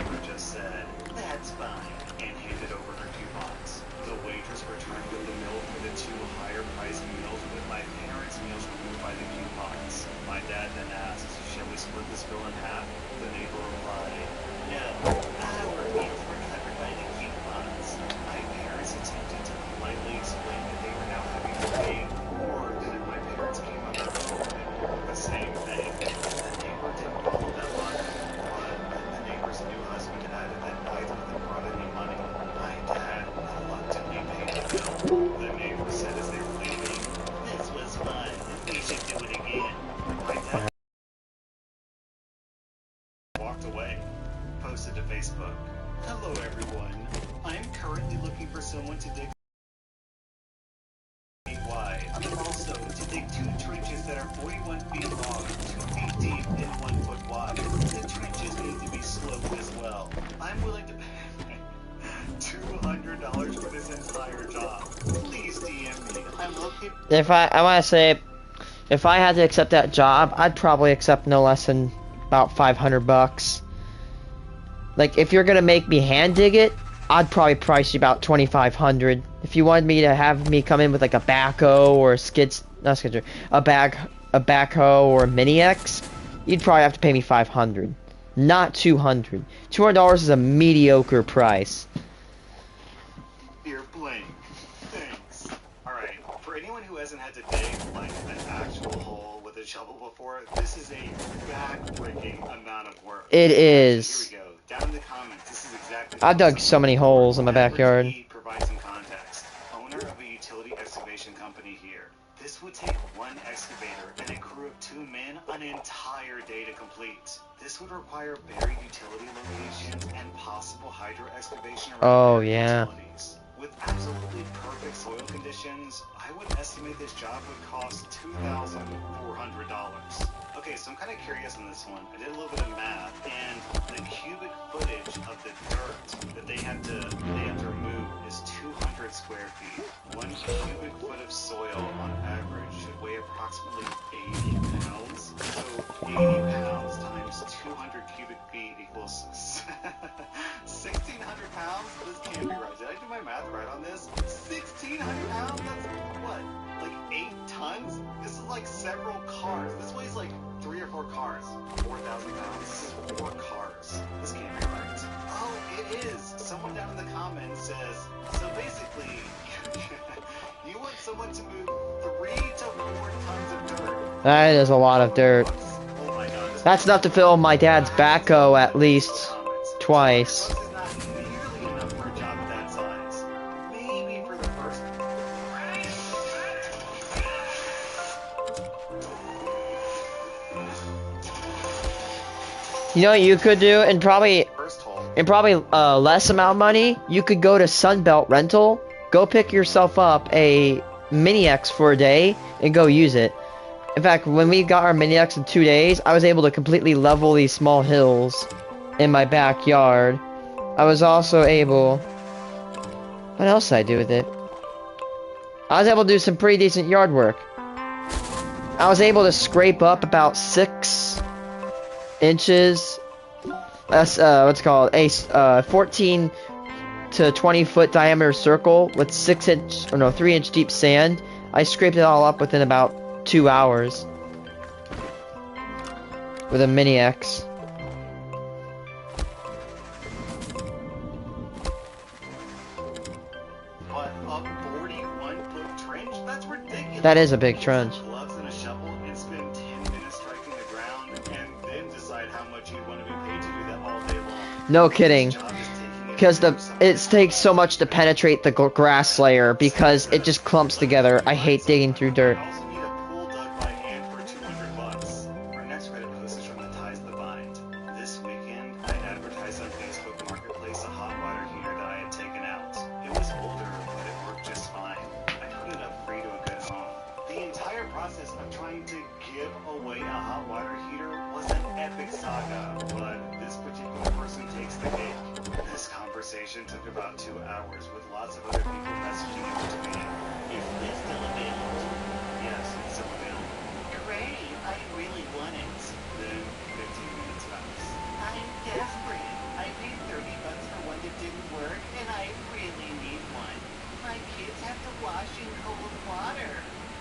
Hello, everyone. I'm currently looking for someone to dig feet wide, and also to dig 2 trenches that are 41 feet long, 2 feet deep, and 1 foot wide. The trenches need to be sloped as well. I'm willing to pay $200 for this entire job. Please DM me. I'm located. I want to say, if I had to accept that job, I'd probably accept no less than about 500 bucks. Like, if you're gonna make me hand dig it, I'd probably price you about 2,500. If you wanted me to have me come in with like a backhoe or a backhoe or a mini X, you'd probably have to pay me 500, not 200. $200 is a mediocre price. You're blank. Thanks. Alright, for anyone who hasn't had to dig like an actual hole with a shovel before, this is a back-breaking amount of work. It is. Here we go. Down in the comments, this is exactly. I've dug so many holes in my backyard. Provide some context. Owner of a utility excavation company here. This would take 1 excavator and a crew of 2 men an entire day to complete. This would require buried utility locations and possible hydro excavation around utilities. With absolutely perfect soil conditions, I would estimate this job would cost $2,400. Okay, so I'm kind of curious on this one. I did a little bit of math, and the cubic footage of the dirt that they have to remove is 200 square feet. 1 cubic foot of soil on average should weigh approximately 80 pounds. So 80 pounds times 200 cubic feet equals 1,600 pounds? This can't be right. Did I do my math right on this? 1,600 pounds? That's what? Like 8 tons? This is like several cars. This weighs like 3 or 4 cars. 4,000 pounds. This is 4 cars. This can't be right. Oh, it is. Someone down in the comments says, so basically, you want someone to move 3 to 4 tons of dirt. That is a lot of dirt. Oh my God. That's enough to fill my dad's backhoe at least twice. This is not nearly enough for a job of that size. Maybe for the first. You know what you could do, and probably less amount of money, you could go to Sunbelt Rental, go pick yourself up a Mini X for a day, and go use it. In fact, when we got our Mini X in 2 days, I was able to completely level these small hills in my backyard. I was also able... What else did I do with it? I was able to do some pretty decent yard work. I was able to scrape up about 6 inches. That's what's called a 14 to 20 foot diameter circle with 3 inch deep sand. I scraped it all up within about 2 hours with a Mini X. But a 41-foot trench? That's ridiculous. That is a big trench. Gloves and a shovel and spend 10 minutes striking the ground and then decide how much you want to be paid to do that all day long. No kidding. Because it takes so much to penetrate the grass layer because it just clumps together. I hate digging through dirt. I also need a pool dug by hand for $200. Our next Reddit post is from the Ties the Bind. This weekend, I advertised on Facebook Marketplace a hot water heater that I had taken out. It was older, but it worked just fine. I put it up free to a good home. The entire process of trying to give away a hot water heater was an epic saga, but this particular person takes the cake. This conversation took about 2 hours with lots of other people messaging in between. Is this still available? Yes, it's still available. Great, I really want it. Then 15 minutes max. I'm desperate. I paid $30 for one that didn't work, and I really need one. My kids have to wash in cold water.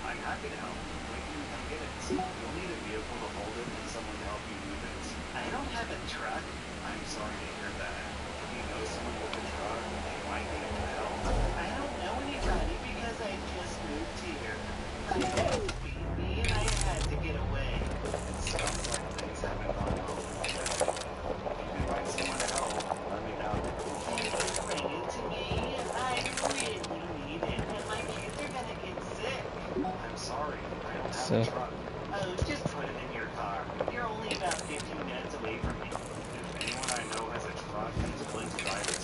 I'm happy to help. We can come get it. You'll need a vehicle to hold it and someone to help you move it. I don't have a truck. I'm sorry to hear that. If you know someone with a truck, they might be able to help. I don't know anybody because I just moved here. My ex beat me and I had to get away. It sounds like things haven't gone well. If you can find someone to help, let me know. Can you bring it to me? I really need it, and my kids are gonna get sick. I'm sorry, I don't have So- a truck. Oh, just put it in your car. You're only about 15 minutes away from me. If anyone I know has a truck and is willing to drive it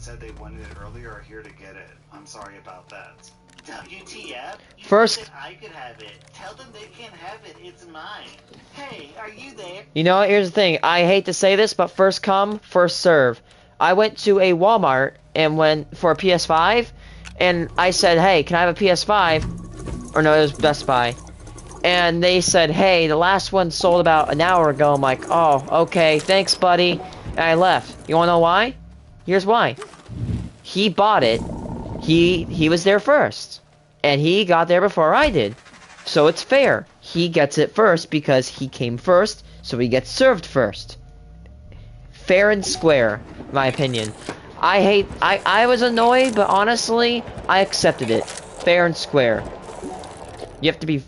said they wanted it earlier are here to get it. I'm sorry about that. WTF? You First- said I could have it. Tell them they can't have it. It's mine. Hey, are you there? You know what? Here's the thing. I hate to say this, but first come, first serve. I went to a Walmart and went for a PS5, and I said, "Hey, can I have a PS5?" Or no, it was Best Buy. And they said, "Hey, the last one sold about an hour ago." I'm like, "Oh, okay, thanks, buddy." And I left. You wanna know why? Here's why. He bought it. He was there first, and he got there before I did. So it's fair. He gets it first because he came first, so he gets served first. Fair and square, in my opinion. I was annoyed, but honestly, I accepted it. Fair and square. You have to be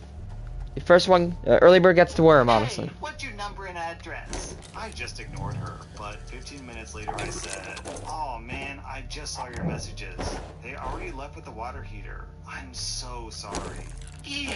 the first one. Early bird gets the worm, honestly. Hey, what's your number and address? I just ignored her, but 15 minutes later I said, "Oh man, I just saw your messages. They already left with the water heater. I'm so sorry." You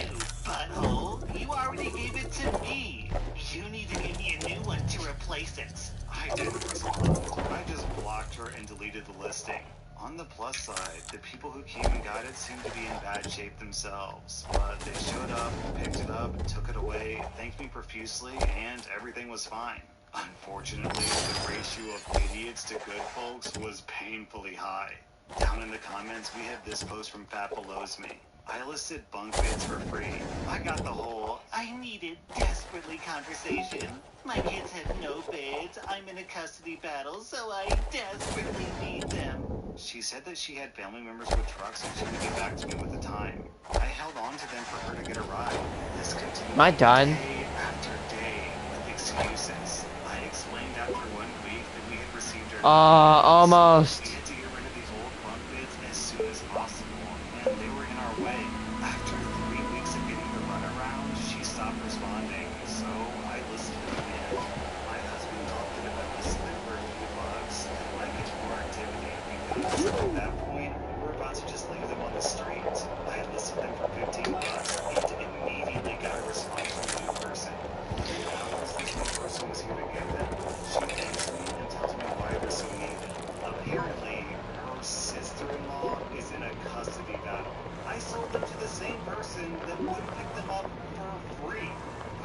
butthole. You already gave it to me. You need to give me a new one to replace it. I didn't respond. I just blocked her and deleted the listing. On the plus side, the people who came and got it seemed to be in bad shape themselves. But they showed up, picked it up, took it away, thanked me profusely, and everything was fine. Unfortunately, the ratio of idiots to good folks was painfully high. Down in the comments, we have this post from Fat Belows Me. I listed bunk beds for free. I got the whole I needed desperately conversation. My kids have no beds. I'm in a custody battle, so I desperately need them. She said that she had family members with trucks and she would get back to me with the time. I held on to them for her to get a ride. This continued Am I done? day after day with excuses. I explained after 1 week that we had received our Almost. We had to get rid of these old bunk beds as soon as possible, and they were in our way. After 3 weeks of getting the runaround, she stopped responding, so I listened to them in. My husband thought that if I listened to them for a few bucks, I might get more activity, because at that point, we were about to just leave them on the street. I had listed them for 15 bucks, and immediately got a response from a new person. Hours this new person was here to get them. She thanks me and tells me why they're so needed. Apparently, her sister-in-law is in a custody battle. I sold them to the same person that would pick them up for free.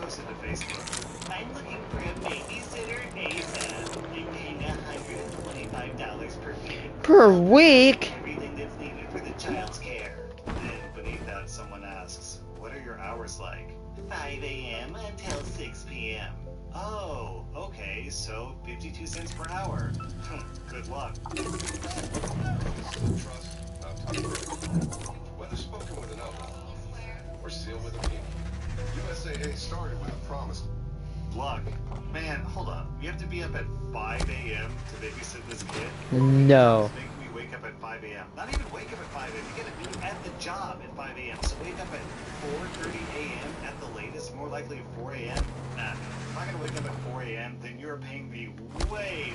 Posted to Facebook. I'm looking for a babysitter ASAP. I'm paying $125 per week. Per week? Everything that's needed for the child's care. Then beneath that, someone asks, "What are your hours like?" 5 a.m. until 6 p.m. Oh, okay, so 52 cents per hour. Good luck. Trust, not time. Whether spoken with an oath or sealed with a ink, USAA started with a promise. Luck. Man, hold up. You have to be up at 5 a.m. to babysit this kid? No. Make me wake up at 5 a.m. Not even wake up at 5 a.m. You gotta be at the job at 5 a.m. So wake up at 4:30 a.m. at the latest, more likely 4 a.m. Nah, if I gotta wake up at 4 a.m., then you're paying me way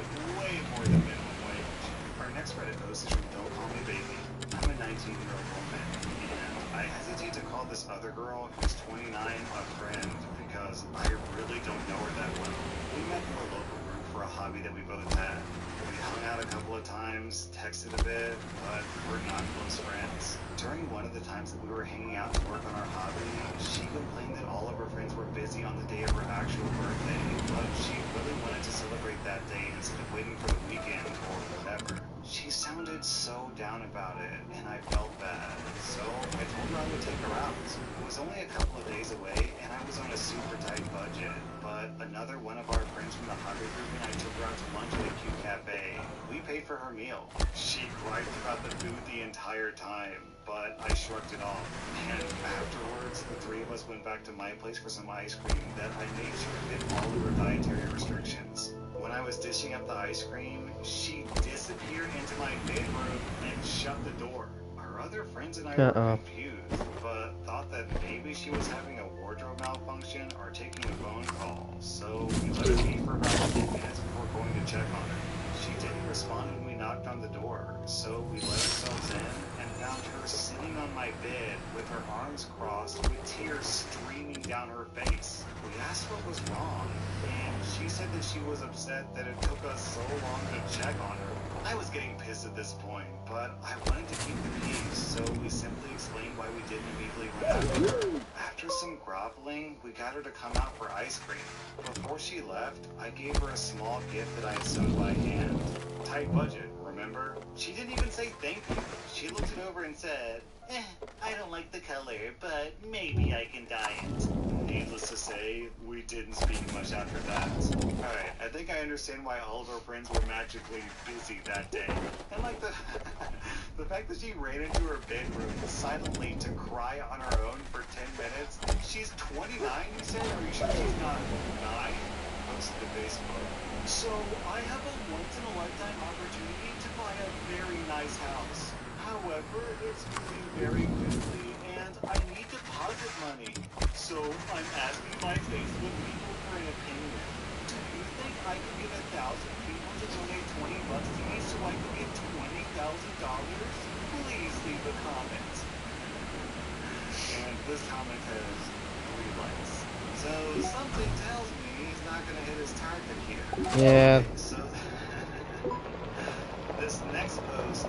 more than minimum wage. Our next Reddit post is from Don't Call Me Baby. I'm a 19-year-old woman, and I hesitate to call this other girl who's 29 a friend because I really don't know her that well. We met in a local group for a hobby that we both had. We hung out a couple of times, texted a bit, but we're not close friends. During one of the times that we were hanging out to work on our hobby, she complained that all of her friends were busy on the day of her actual birthday, but she really wanted to celebrate that day instead of waiting for the weekend or whatever. She sounded so down about it, and I felt bad, so I told her I would take her out. It was only a couple of days away, and I was on a super tight budget, but another one of our friends from the hobby group and I took her out to lunch at a cute cafe. We paid for her meal. She griped about the food the entire time, but I shrugged it off. And afterwards, the three of us went back to my place for some ice cream that I made sure fit all of her dietary restrictions. When I was dishing up the ice cream, she disappeared into my bedroom and shut the door. Our other friends and I were confused, but thought that maybe she was having a wardrobe malfunction or taking a phone call, so we let her be for about 10 minutes before going to check on her. She didn't respond when we knocked on the door, so we let ourselves in and found her sitting on my bed with her arms crossed with tears streaming down her face. We asked what was wrong, and she said that she was upset that it took us so long to check on her. I was getting pissed at this point, but I wanted to keep the peace, so we simply explained why we didn't immediately run after her. After some groveling, we got her to come out for ice cream. Before she left, I gave her a small gift that I had sewn by hand. Tight budget, remember? She didn't even say thank you. She looked it over and said, I don't like the color, but maybe I can dye it. Needless to say, we didn't speak much after that. Alright, I think I understand why all of our friends were magically busy that day. And like the the fact that she ran into her bedroom silently to cry on her own for 10 minutes. She's 29, you said? Are you sure she's not 9? Posted to Facebook. So, I have a once-in-a-lifetime opportunity to buy a very nice house. However, it's moving very quickly, and I need deposit money. So, I'm asking my Facebook people for an opinion. Do you think I can get 1,000 people to donate $20 to me so I can get $20,000? Please leave a comment. And this comment has 3 likes. So, something tells me he's not going to hit his target here. Yeah. Okay, so this next post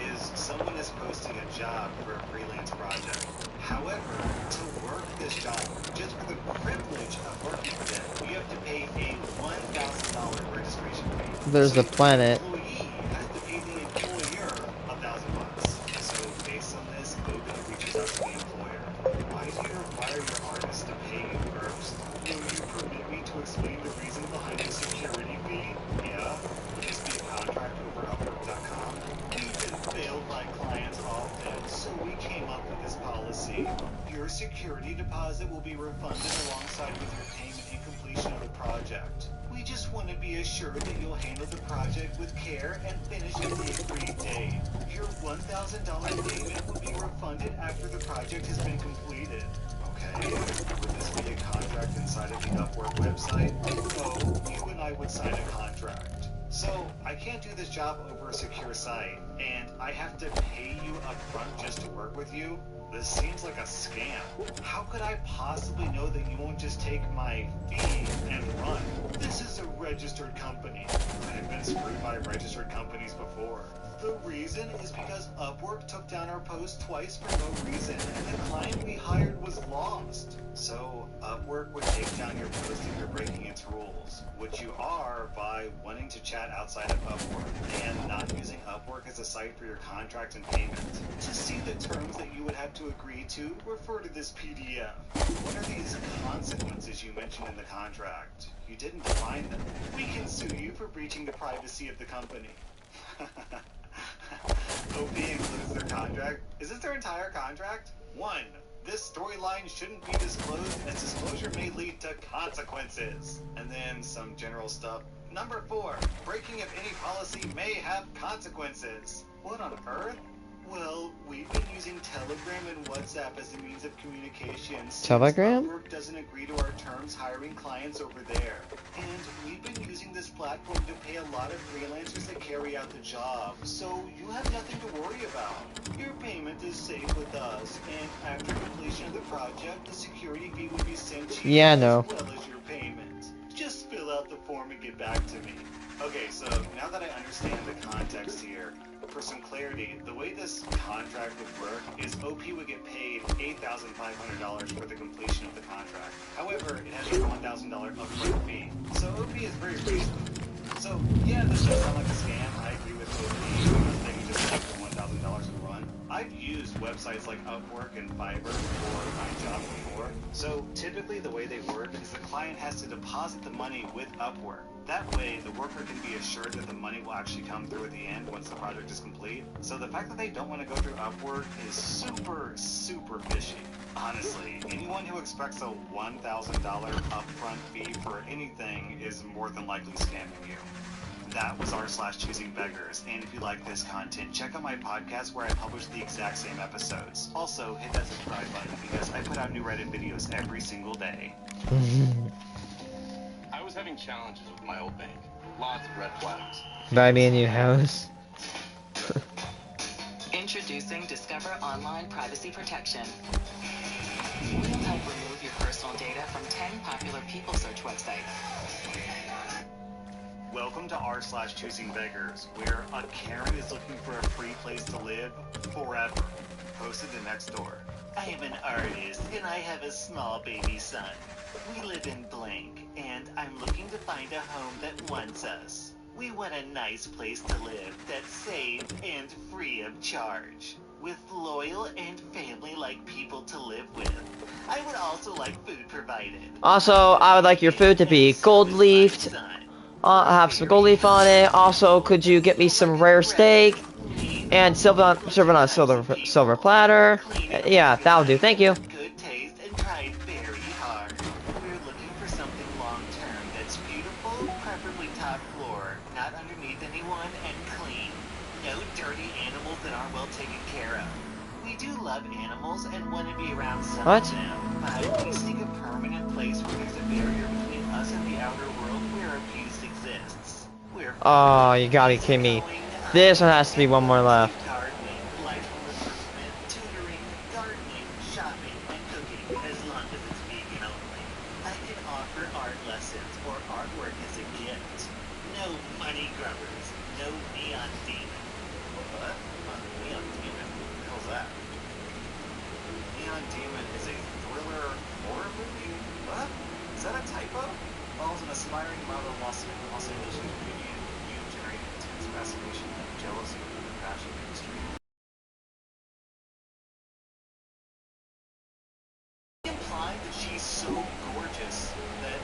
is someone is posting a job for a freelance project. However, to work this job, just for the privilege of working for them, you have to pay a $1,000 registration fee. There's So the planet. the employee has to pay the employer $1,000. So based on this, Open reaches out to the employer. Why do you require your artist to pay you first? Will you permit me to explain the reason behind the security fee? Yeah? Would this be a contract over Upwork.com? We've been failed by clients often, so we came up with this policy. Your security deposit will be refunded alongside with your payment and completion of the project. We just want to be assured that you'll handle the project with care and finish at the agreed date. Your $1,000 payment will be refunded after the project has been completed. Okay, would this be a contract inside of the Upwork website? No, you and I would sign a contract. So, I can't do this job over a secure site, and I have to pay you upfront just to work with you? This seems like a scam. How could I possibly know that you won't just take my fee and run? This is a registered company. I've been screwed by registered companies before. The reason is because Upwork took down our post twice for no reason, and the client we hired was lost. So, Upwork would take down your post if you're breaking its rules, which you are by wanting to chat outside of Upwork, and not using Upwork as a site for your contract and payment. To see the terms that you would have to agree to, refer to this PDF. What are these consequences you mentioned in the contract? You didn't define them. We can sue you for breaching the privacy of the company. OP includes their contract. Is this their entire contract? 1. This storyline shouldn't be disclosed as disclosure may lead to consequences. And then some general stuff. Number 4. Breaking of any policy may have consequences. What on earth? Well, we've been using Telegram and WhatsApp as a means of communication since Telegram? Upwork doesn't agree to our terms hiring clients over there. And we've been using this platform to pay a lot of freelancers that carry out the job, so you have nothing to worry about. Your payment is safe with us, and after completion of the project, the security fee will be sent to you Yeah, I as know. well as your payment. Just fill out the form and get back to me. Okay, so now that I understand the context here, for some clarity, the way this contract would work is OP would get paid $8,500 for the completion of the contract. However, it has a $1,000 upfront fee. So OP is very reasonable. So, yeah, this does sound like a scam. I agree with OP. They can just take the $1,000 and run. I've used websites like Upwork and Fiverr for my job before. So, typically the way they work is the client has to deposit the money with Upwork. That way, the worker can be assured that the money will actually come through at the end once the project is complete. So the fact that they don't want to go through Upwork is super, super fishy. Honestly, anyone who expects a $1,000 upfront fee for anything is more than likely scamming you. That was r/choosing beggars, and if you like this content, check out my podcast where I publish the exact same episodes. Also, hit that subscribe button because I put out new Reddit videos every single day. I was having challenges with my old bank. Lots of red flags. Buy me a new house. Introducing Discover Online Privacy Protection. We'll help remove your personal data from 10 popular people search websites. Welcome to r/choosing beggars, where a Karen is looking for a free place to live forever. Posted to Nextdoor. I am an artist, and I have a small baby son. We live in blank, and I'm looking to find a home that wants us. We want a nice place to live that's safe and free of charge, with loyal and family-like people to live with. I would also like food provided. Also, I would like your food to be gold leafed. Have some gold leaf on it. Also, could you get me some rare steak and serve it on a silver platter? Yeah, that'll do. Thank you. Good taste and tried very hard. We're looking for something long-term that's beautiful, preferably top floor, not underneath anyone, and clean. No dirty animals that aren't well taken care of. We do love animals and want to be around some of them, but we seek a permanent place where there's a barrier between us and the outer world where abuse exists. Oh, you gotta be kidding me. This one has to be one more left. Gardening, life improvement, tutoring, gardening, shopping, and cooking, as long as it's vegan only. I can offer art lessons or artwork as a gift. No money grubbers, no neon demon. What? Neon Demon? What the hell's that? Neon Demon is a thriller horror movie? What? Is that a typo? Follows an aspiring model Los Angeles comedian who generated intense fascination and jealousy in the fashion industry. Implying that she's so gorgeous that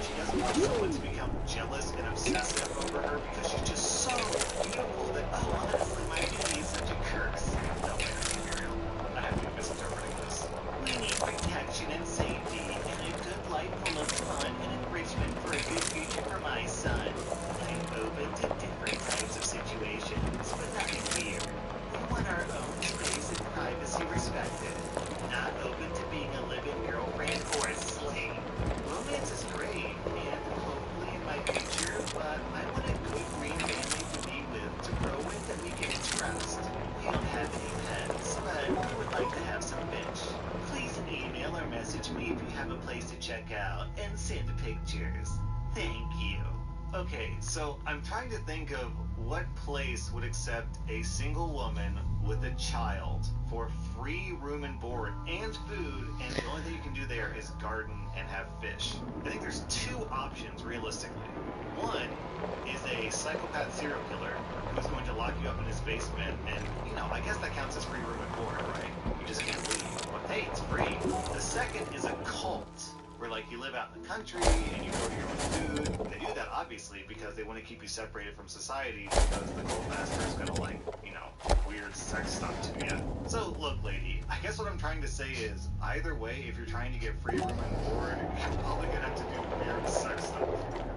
she doesn't want someone to become jealous and obsessive over her because she's just so beautiful that, oh, honestly, my beauty is such a curse. No, wait, Muriel. I have to be misinterpreting this. We need protection and safety, and a good life full of fun and enrichment for a good future for my son. I'm open to different types of situations, but nothing weird. We want our own space and privacy respected. Not open to being a live-in girlfriend or a slave. Romance is great, and hopefully in my future, but I want a good green family to be with, to grow with, that we can trust. We don't have any pets, but we would like to have some fish. Please email or message me if you have a place to check out, and send pictures. Thank you. Okay, so I'm trying to think of what place would accept a single woman with a child for free room and board and food, and the only thing you can do there is garden and have fish. I think there's two options, realistically. One is a psychopath serial killer who's going to lock you up in his basement, and, I guess that counts as free room and board, right? You just can't leave. But hey, it's free. The second is a cult, where you live out in the country and you grow your own food. They do that obviously because they want to keep you separated from society, because the cult master is gonna weird sex stuff to you. So look, lady, I guess what I'm trying to say is either way, if you're trying to get free room and board, you're probably gonna have to do weird sex stuff.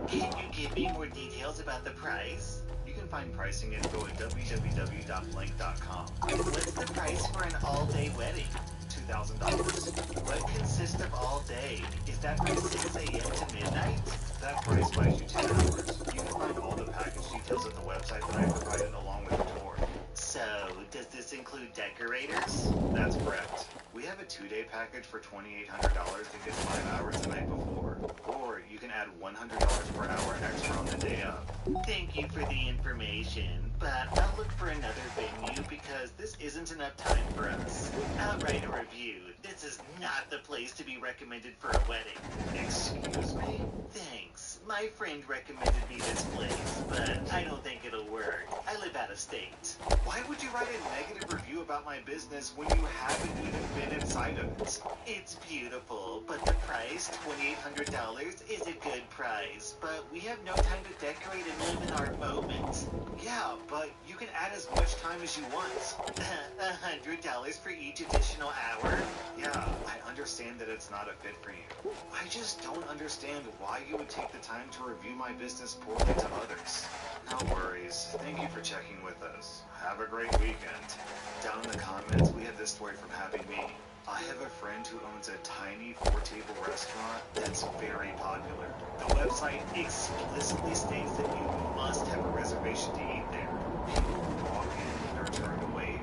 Can you give me more details about the price? You can find pricing info at www.blank.com. What's the price for an all-day wedding? $2,000. What consists of all day? Is that from 6 a.m. to midnight? That price buys you 10 hours. You can find all the package details at the website that I provided along with the tour. So, does this include decorators? That's correct. We have a 2-day package for $2,800 to get 5 hours the night before. Or you can add $100 per hour extra on the day of. Thank you for the information, but I'll look for another venue because this isn't enough time for us. I'll write a review. This is not the place to be recommended for a wedding. Excuse me? Thanks. My friend recommended me this place, but I don't think it'll work. I live out of state. Why would you write a negative review about my business when you haven't even been inside of it? It's beautiful, but the price, $2,800, is a good price. But we have no time to decorate and live in our moment. Yeah, but you can add as much time as you want. $100 for each additional hour? Yeah, I understand that it's not a fit for you. I just don't understand why you would take the time to review my business poorly to others. No worries. Thank you for checking with us. Have a great weekend. Down in the comments, we have this story from Happy Me. I have a friend who owns a tiny 4-table restaurant that's very popular. The website explicitly states that you must have a reservation to eat there. People walk in and are turned away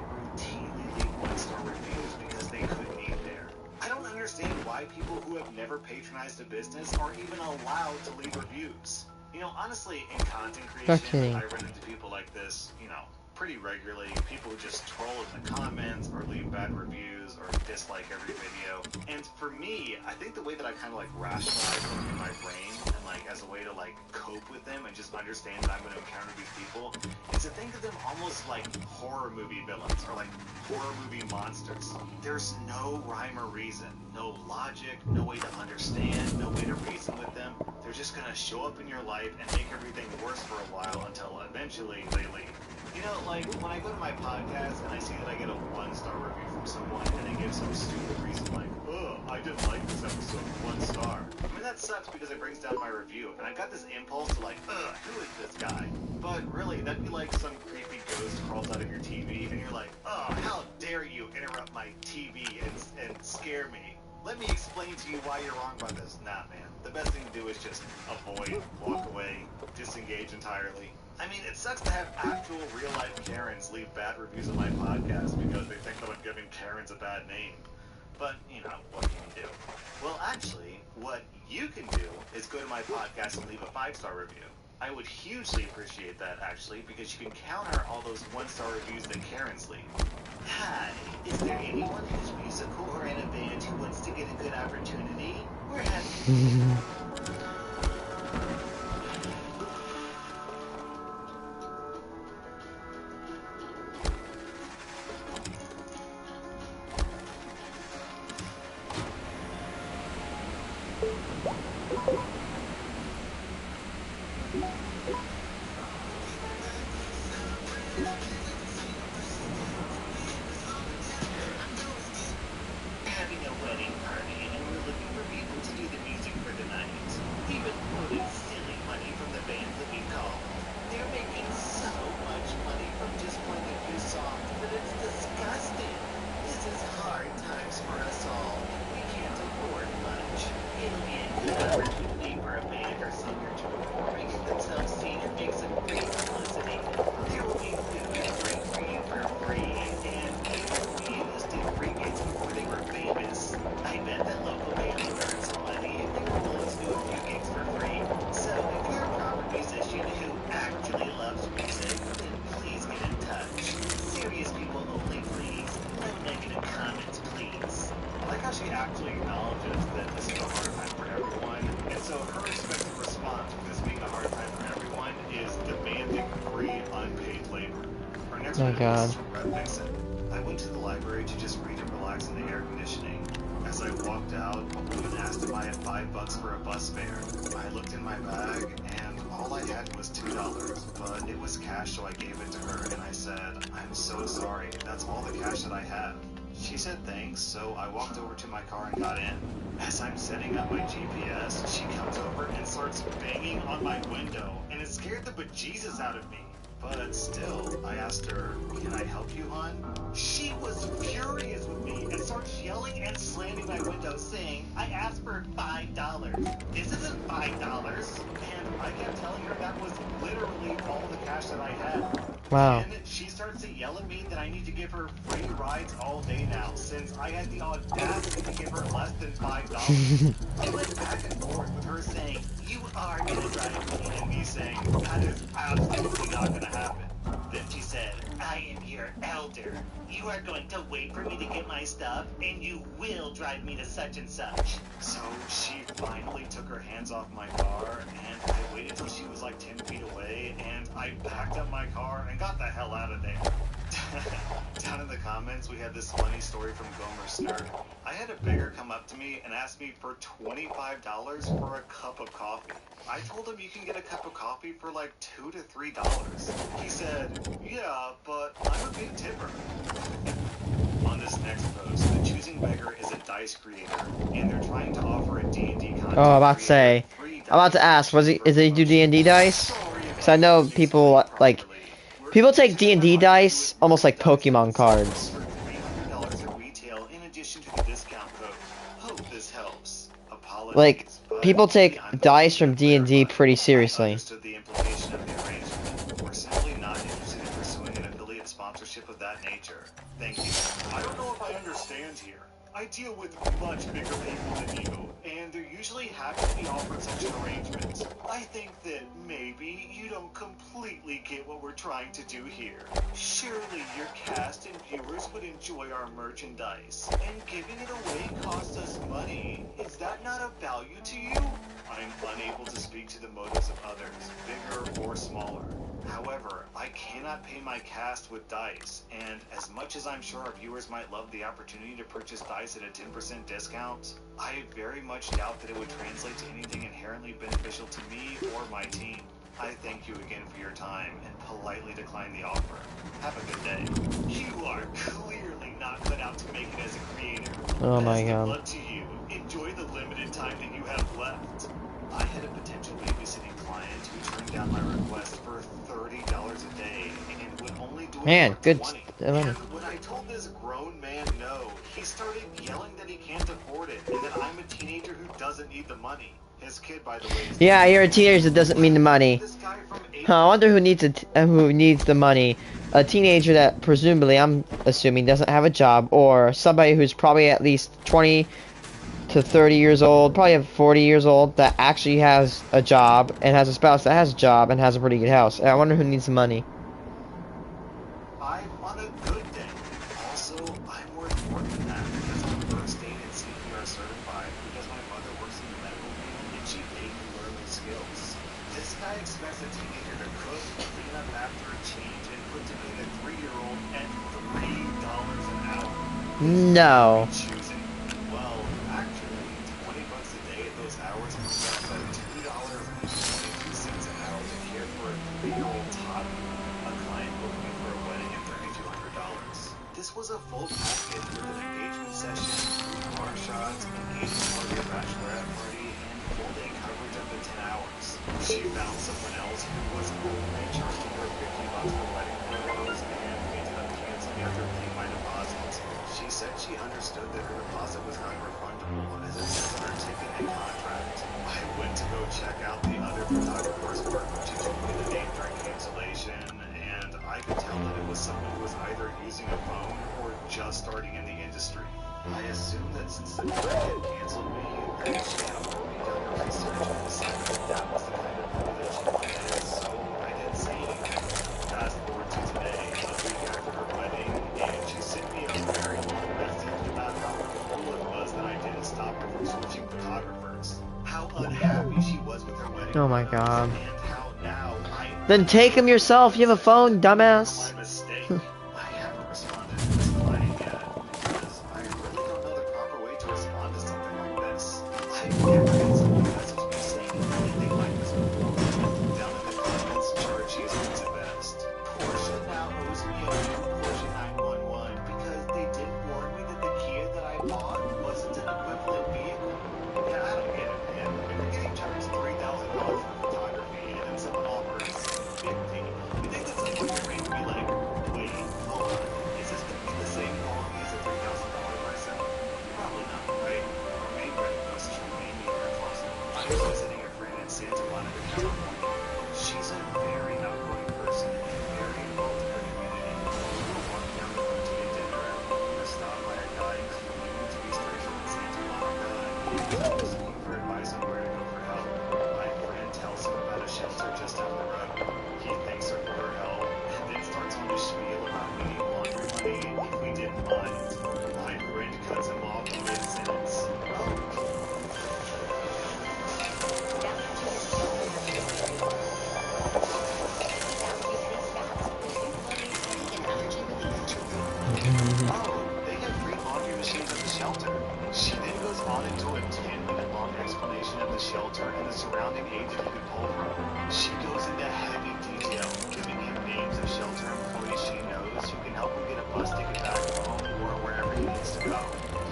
have never patronized a business or even allowed to leave reviews. You know, honestly, in content creation, I run into people like this, you know, pretty regularly. People who just troll in the comments or leave bad reviews or dislike every video. And for me, I think the way that I kind of like rationalize them in my brain and like as a way to like cope with them and just understand that I'm going to encounter these people is to think of them almost like horror movie villains or like horror movie monsters. There's no rhyme or reason, no logic, no way to understand, no way to reason with them. They're just going to show up in your life and make everything worse for a while until eventually they leave. You know, like, when I go to my podcast and I see that I get a 1-star review from someone and they give some stupid reason like, oh, I didn't like this episode, 1 star. I mean, that sucks because it brings down my review. And I've got this impulse to like, ugh, who is this guy? But really, that'd be like some creepy ghost crawls out of your TV and you're like, oh, how dare you interrupt my TV and scare me. Let me explain to you why you're wrong about this. Nah, man. The best thing to do is just avoid, walk away, disengage entirely. I mean, it sucks to have actual real-life Karens leave bad reviews of my podcast because they think that I'm giving Karens a bad name. But, you know, what can you do? Well, actually, what you can do is go to my podcast and leave a 5-star review. I would hugely appreciate that, actually, because you can counter all those 1-star reviews that Karens leave. Hi, is there anyone who's musical or in a band who wants to get a good opportunity? We're happy. Oh God. I went to the library to just read and relax in the air conditioning. As I walked out, a woman asked if I had $5 for a bus fare. I looked in my bag, and all I had was $2, but it was cash, so I gave it to her, and I said, I'm so sorry, that's all the cash that I have. She said thanks, so I walked over to my car and got in. As I'm setting up my GPS, she comes over and starts banging on my window, and it scared the bejesus out of me. But still, I asked her, can I help you, hon? She was furious with me and starts yelling and slamming my window, saying, I asked for $5. This isn't $5. And I kept telling her that was literally all the cash that I had. Wow. And she starts to yell at me that I need to give her free rides all day now, since I had the audacity to give her less than $5. I went back and forth with her saying, you are going to drive me, and me saying, that is absolutely not going to happen. Then she said, I am your elder. You are going to wait for me to get my stuff, and you will drive me to such and such. So she finally took her hands off my car, and I waited till she was like 10 feet away, and I backed up my car and got the hell out of there. Down in the comments, we had this funny story from Gomer Snurd. I had a beggar come up to me and ask me for $25 for a cup of coffee. I told him you can get a cup of coffee for like $2 to $3. He said, yeah, but I'm a big tipper. On this next post, the choosing beggar is a dice creator, and they're trying to offer a D&D content. Oh, I'm about to say. I'm about to ask, is he do D&D dice? Because I know people like people take D&D dice almost like Pokemon cards. $300 at retail in addition to the discount code. Hope this helps. Like people take dice from D&D pretty seriously. I understood the implication of the arrangement. We're simply not interested in pursuing an affiliate sponsorship of that nature. Thank you. I don't know if I understand here. I deal with much bigger people than you, and there usually have to be offered such an arrangement. I think that maybe you don't completely get what we're trying to do here. Surely your cast and viewers would enjoy our merchandise, and giving it away costs us money. Is that not of value to you? I'm unable to speak to the motives of others, bigger or smaller. However, I cannot pay my cast with dice, and as much as I'm sure our viewers might love the opportunity to purchase dice at a 10% discount, I very much doubt that it would translate to anything inherently beneficial to me or my team. I thank you again for your time and politely decline the offer. Have a good day. You are clearly not cut out to make it as a creator. Oh my Best of god. luck to you. Enjoy the limited time that you have left. I had a potential babysitting client who turned down my request for $30 a day and would only do it Man, for good 20. money. And when I told this grown man no, he started yelling that he can't afford it and that I'm a teenager who doesn't need the money. His kid, by the way, is Yeah, you're a teenager that doesn't mean the money. this guy from Huh, I wonder who needs who needs the money. A teenager that presumably, I'm assuming, doesn't have a job, or somebody who's probably at least 20 to 30 years old, probably 40 years old, that actually has a job and has a spouse that has a job and has a pretty good house. I wonder who needs the money. I'm on a good day. Also, I'm worth more than that because I'm first aid and CPR certified because my mother works in the medical field and she made me learn these skills. This guy expects a teenager to cook, clean up after a change, and put to bed a 3-year-old at $3 an hour. No. Choosing. Well, actually, $20 a day at those hours comes out to $2.22 an hour to care for a 3-year-old toddler. A client booked me for a wedding at $3,200. This was a full package with an engagement session, car shots, engagement party, bachelorette party, and full day coverage up to 10 hours. She found someone else who was only charging her $50 for wedding photos and ended up canceling after paying my deposit. She said she understood that her deposit was not refundable as it says on her ticket and contract. I went to go check out the other photographer's work when she told me the name during cancellation, and I could tell that it was someone who was either using a phone or just starting in the industry. I assumed that since the guy had canceled me, that she had already done her research and decided that that was the kind of movie that she wanted, so I didn't say anything. Fast forward to today, a week after her wedding, and she sent me a very long message about how cool it was that I didn't stop her from switching photographers. How unhappy she was with her wedding Oh my photos, god. and how now I Then take them yourself. You have a phone, dumbass. my mistake. I haven't responded to this client yet because I really don't know the proper way to respond to something like this. I've never had someone message me saying anything like this before. Down in the comments, Chargie's thinks it best. Porsche now owes me a new Porsche 911 because they didn't warn me that the Kia that I bought wasn't an equivalent vehicle. Yeah, I don't get it, man. If you're getting charged $3,000 for photography and then someone offers 50, you think that someone your brain would be like, wait, hold on, is this going to be the same quality as a $3,000 price set? Probably not, right? Our main bread and butter should remain in her closet. I'm visiting a friend in Santa Monica, California. She's a very outgoing person and very involved in her community. We were walking down the road to get dinner and we were stopped by a guy claiming to be spiritual in Santa Monica and he was looking for advice on where to go for help. My friend tells him about a shelter just down the road. He thanks her for her help and then starts on a spiel about needing laundry money if we didn't mind. My friend cuts him off mid-sentence. They have free laundry machines at the shelter. She then goes on into a 10-minute long explanation of the shelter and the surrounding aid that he could pull from. She goes into heavy detail, giving him names of shelter employees she knows who can help him get a bus ticket back home or wherever he needs to go.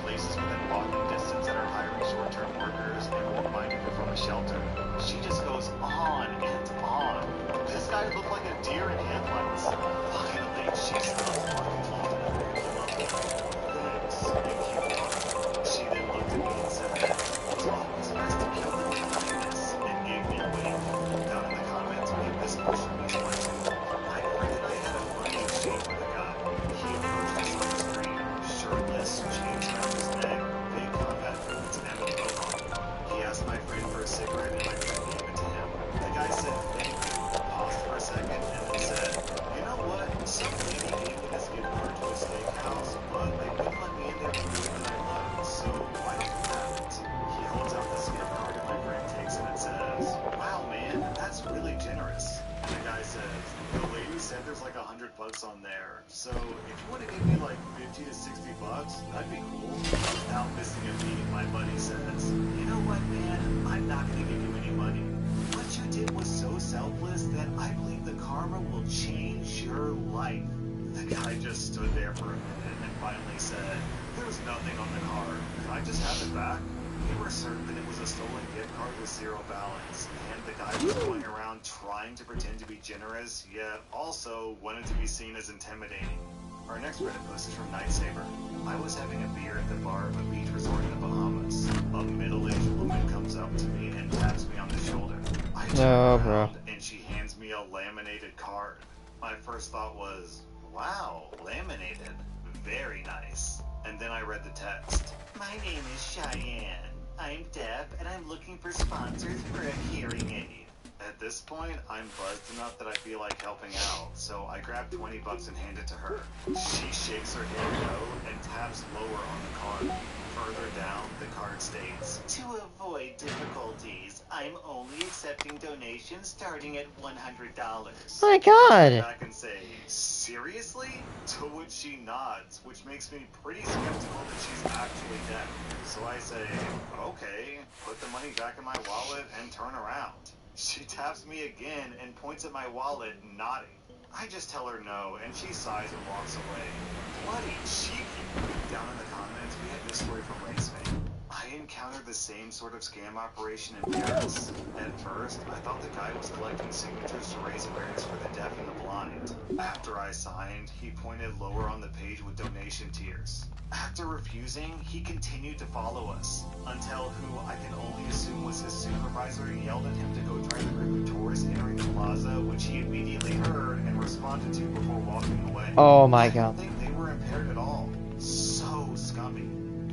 Places within walking distance that are hiring short-term workers and won't mind if you're from a shelter. She just goes on and on. This guy looked like a deer in headlights. Finally, she stopped talking long enough for him to love her. Thanks, and keep walking. She then looked at me and said that it's always best to kill the kindness and gave me a wink. Down in the comments, make this question means one too. My friend and I had a funny exchange with a guy. He 50 to 60 bucks? That'd be cool. Without missing a beat, my buddy says, you know what, man? I'm not gonna give you any money. What you did was so selfless that I believe the karma will change your life. The guy just stood there for a minute and finally said, there's nothing on the card. Can I just have it back? We were certain that it was a stolen gift card with zero balance, and the guy was going around trying to pretend to be generous, yet also wanted to be seen as intimidating. Our next Reddit post is from Nightsaber. I was having a beer at the bar of a beach resort in the Bahamas. A middle-aged woman comes up to me and taps me on the shoulder. I turn around and she hands me a laminated card. My first thought was, wow, laminated. Very nice. And then I read the text. My name is Cheyenne. I'm deaf and I'm looking for sponsors for a hearing aid. At this point, I'm buzzed enough that I feel like helping out, so I grab 20 bucks and hand it to her. She shakes her head no and taps lower on the card. Further down, the card states, to avoid difficulties, I'm only accepting donations starting at $100. My God. I back and say, seriously? To which she nods, which makes me pretty skeptical that she's actually deaf. So I say, okay, put the money back in my wallet and turn around. She taps me again and points at my wallet, nodding. I just tell her no, and she sighs and walks away. Bloody cheeky. Down in the comments, we had this story from Racemate. I encountered the same sort of scam operation in Paris. At first, I thought the guy was collecting signatures to raise awareness for the deaf and the blind. After I signed, he pointed lower on the page with donation tiers. After refusing, he continued to follow us, until who I can only assume was his supervisor yelled at him to go join the group of tourists entering the plaza, which he immediately heard and responded to before walking away. Oh my God. I don't think they were impaired at all. So scummy.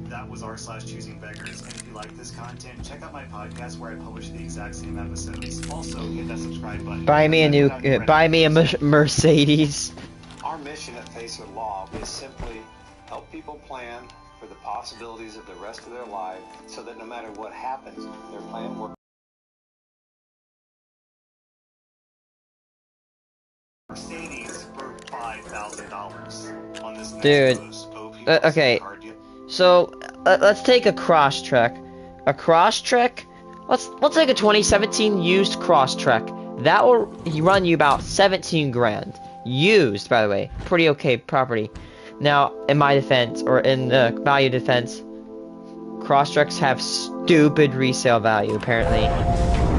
That was r/choosing beggars, and if you like this content, check out my podcast where I publish the exact same episodes. Also, hit that subscribe button. Buy me a Mercedes. Our mission at Face of Law is simply help people plan for the possibilities of the rest of their life so that no matter what happens, their plan works. Mercedes for $5,000 on this Dude. Okay. So let's take a Crosstrek. A Crosstrek. Let's take a 2017 used Crosstrek. That will run you about 17 grand. Used, by the way, pretty okay property. Now, in my defense, or in the value defense, Crosstreks have stupid resale value apparently.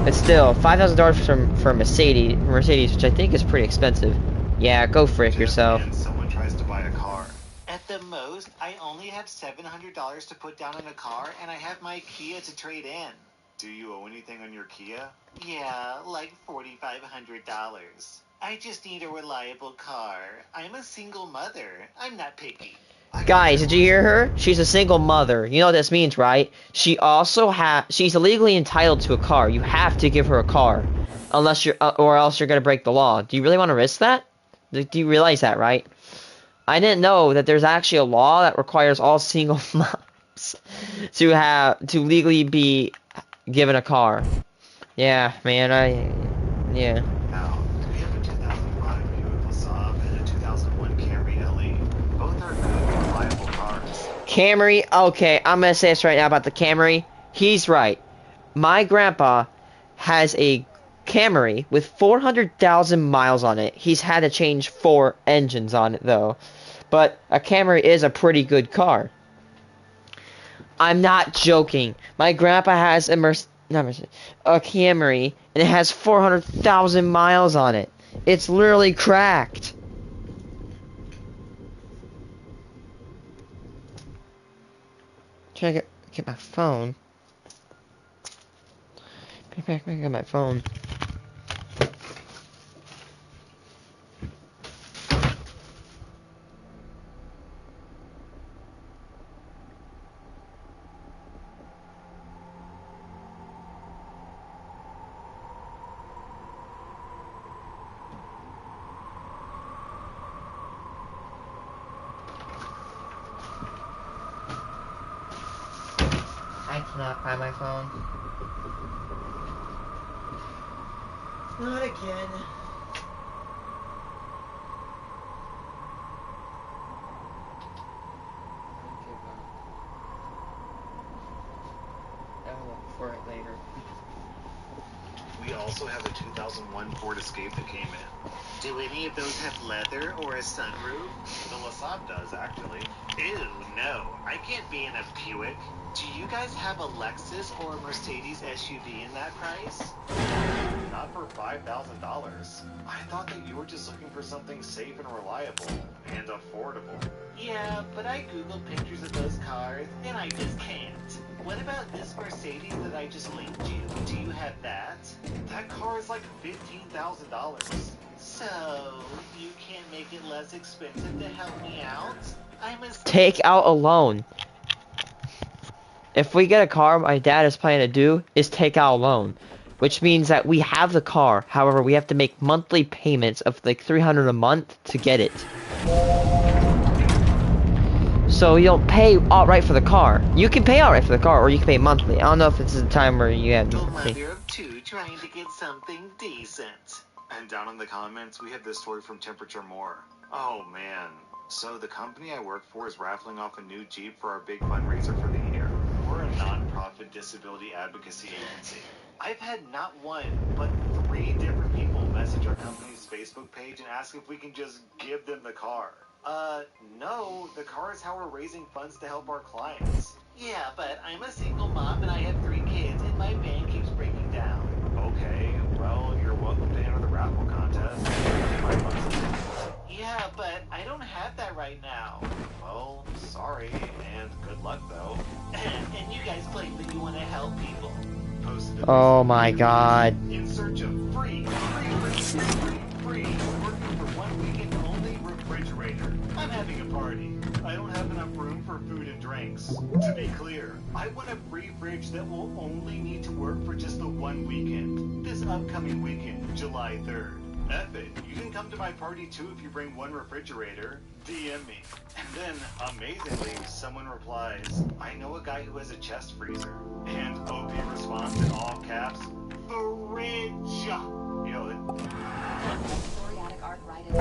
But still, $5,000 for Mercedes, which I think is pretty expensive. Yeah, go frick yourself. Someone tries to buy a car. At the most, I only have $700 to put down on a car, and I have my Kia to trade in. Do you owe anything on your Kia? Yeah, like $4,500. I just need a reliable car. I'm a single mother. I'm not picky. Guys, did you hear her? She's a single mother. You know what this means, right? She's illegally entitled to a car. You have to give her a car, unless or else you're gonna break the law. Do you really want to risk that? Do you realize that, right? I didn't know that there's actually a law that requires all single moms to legally be given a car. Yeah, man, yeah. Now, we have a 2005 Buick Saab and a 2001 Camry LE. Both are good, reliable cars. Camry, okay, I'm gonna say this right now about the Camry. He's right. My grandpa has a Camry with 400,000 miles on it. He's had to change 4 engines on it, though. But a Camry is a pretty good car. I'm not joking. My grandpa has a Camry, and it has 400,000 miles on it. It's literally cracked. Trying to get my phone. Back, get my phone. I cannot find my phone. Not again. have a 2001 Ford Escape that came in. Do any of those have leather or a sunroof? The Lasab does, actually. Ew, no. I can't be in a Buick. Do you guys have a Lexus or a Mercedes SUV in that price? Not for $5,000. I thought that you were just looking for something safe and reliable and affordable. Yeah, but I googled pictures of those cars, and I just can't. What about this Mercedes that I just linked you? Do you have that? That car is like $15,000. So, you can't make it less expensive to help me out? I'm a... Take out a loan. If we get a car, my dad is planning to do is take out a loan, which means that we have the car. However, we have to make monthly payments of like $300 a month to get it. So you don't pay outright for the car. You can pay outright for the car, or you can pay monthly. I don't know if it's a time where you have to pay. Mother of two trying to get something decent. And down in the comments, we have this story from Temperature More. Oh man. So the company I work for is raffling off a new Jeep for our big fundraiser for the year. We're a non-profit disability advocacy agency. I've had not one, but 3 different people message our company's Facebook page and ask if we can just give them the car. No, the car is how we're raising funds to help our clients. Yeah, but I'm a single mom and I have 3 kids and my van keeps breaking down. Okay, well, you're welcome to enter the raffle contest. Yeah, but I don't have that right now. Well, sorry, and good luck though. And you guys claim that you want to help people. Oh my god. In search of free, working for 1 weekend only refrigerator. I'm having a party. I don't have enough room for food and drinks. To be clear, I want a free fridge that will only need to work for just the 1 weekend. This upcoming weekend, July 3rd. F it. You can come to my party too if you bring 1 refrigerator. DM me. And then, amazingly, someone replies, I know a guy who has a chest freezer. And OP responds in all caps, fridge! You know, Psoriatic arthritis.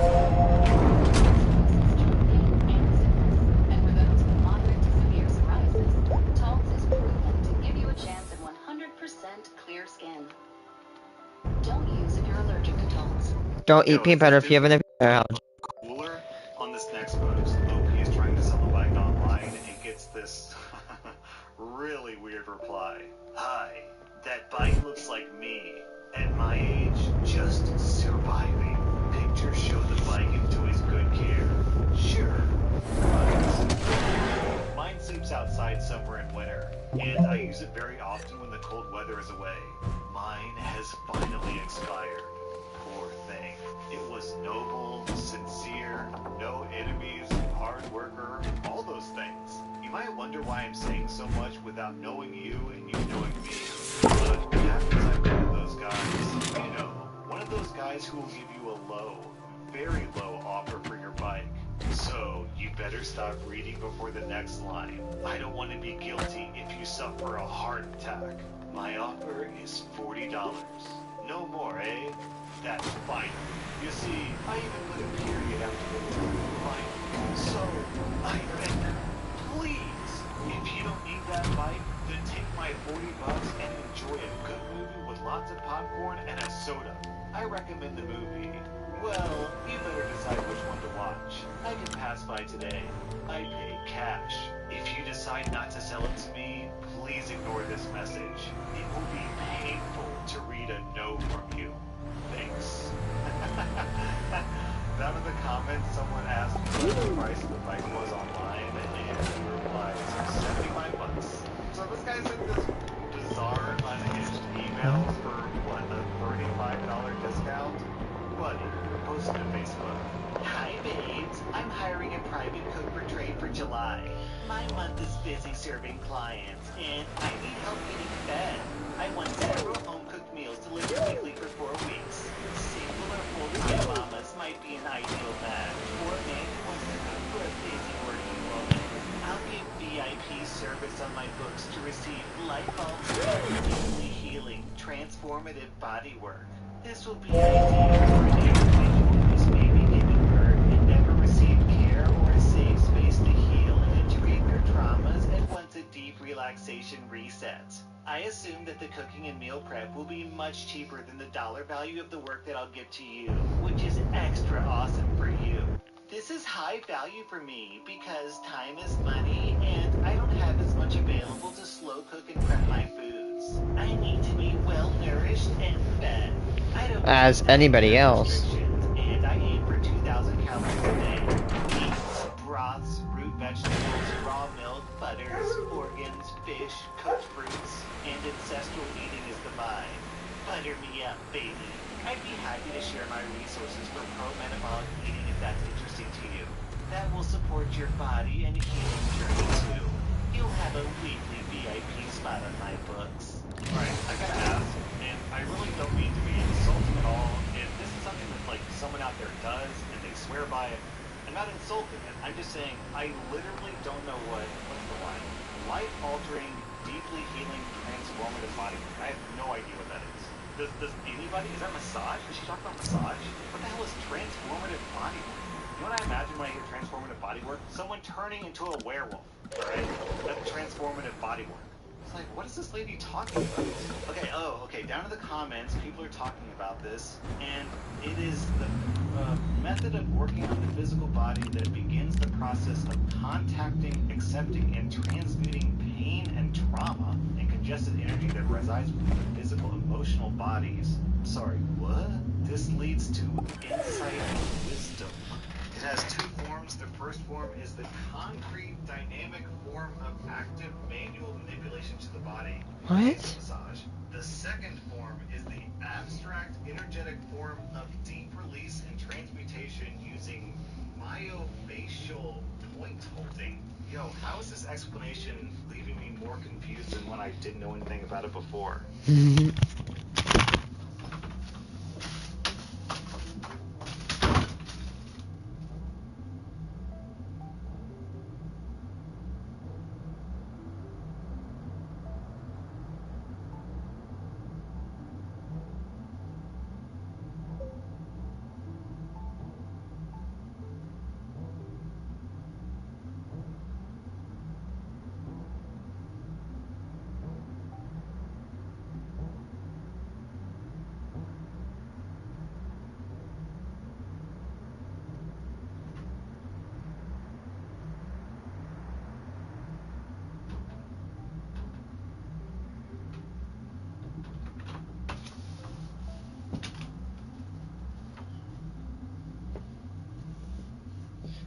And for those with moderate to severe psoriasis, Taltz is proven to give you a chance at 100% clear skin. Don't use if you're allergic to Taltz. Don't eat peanut butter if you have an allergy. cooler. On this next post, OP is trying to sell a bike online and gets this really weird reply. Hi, that bike looks like me. At my age, just surviving. Pictures show the bike into his good care. Sure, but mine sleeps outside somewhere in winter, and I use it very often when the cold weather is away. Mine has finally expired. Poor thing. It was noble, sincere, no enemies, hard worker, all those things. You might wonder why I'm saying so much without knowing you and you knowing me. But what happens, I'm one of those guys. You know, one of those guys who will give you a low, very low offer for your bike. So, you better stop reading before the next line. I don't want to be guilty if you suffer a heart attack. My offer is $40. No more, eh? That's fine. You see, I even put a period after the word fine. So, I beg, please, if you don't need that bike, then take my $40 and enjoy a good movie with lots of popcorn and a soda. I recommend the movie. Well, you better decide which one to watch. I can pass by today. I pay cash. If you decide not to sell it to me, please ignore this message. It will be painful to read a no from you. Thanks. Down in the comments, someone asked what the price of the bike was online, and he replies, $75. So this guy sent this bizarre, unhinged email for, what, a $35 discount? Buddy, post it to Facebook. Hi, babes. I'm hiring a private cook for trade for July. My month is busy serving clients, and I need help getting fed. I want several home-cooked meals delivered weekly for 4 weeks. Single or full-time mamas might be an ideal match, or a man who wants to cook for a busy working woman. I'll give VIP service on my books to receive light bulbs and deeply healing, transformative body work. This will be ideal for an individual who's maybe given birth and never received care or a safe space to heal and treat their traumas and wants a deep relaxation reset. I assume that the cooking and meal prep will be much cheaper than the dollar value of the work that I'll give to you, which is extra awesome for you. This is high value for me because time is money and I don't have as much available to slow cook and prep my foods. I need to be well nourished and fed. I don't As anybody else. And I aim for 2,000 calories a day. Meats, broths, root vegetables, raw milk, butters, organs, fish, cooked fruits, and ancestral eating is the vibe. Butter me up, baby. I'd be happy to share my resources for pro-metabolic eating if that's interesting to you. That will support your body and healing journey too. You'll have a weekly VIP spot on my books. Alright, I gotta ask, and I really don't mean to be insulting at all. If this is something that like someone out there does and they swear by it, I'm not insulting it. I'm just saying I literally don't know what's the line. Life-altering, deeply healing, transformative body work. I have no idea what that is. Does anybody, is that massage? Does she talk about massage? What the hell is transformative body work? You know what I imagine when I hear transformative body work? Someone turning into a werewolf, right? That's transformative body work. It's like, what is this lady talking about? Okay, down in the comments, people are talking about this, and it is the method of working on the physical body that begins the process of contacting, accepting, and transmuting pain and trauma and congested energy that resides within the physical, emotional bodies. Sorry, what? This leads to insight and wisdom. It has two forms. The first form is the concrete, dynamic form of active manual manipulation to the body. What? Massage. The second form is the abstract, energetic form of deep release and transmutation using myofascial point holding. Yo, how is this explanation leaving me more confused than when I didn't know anything about it before?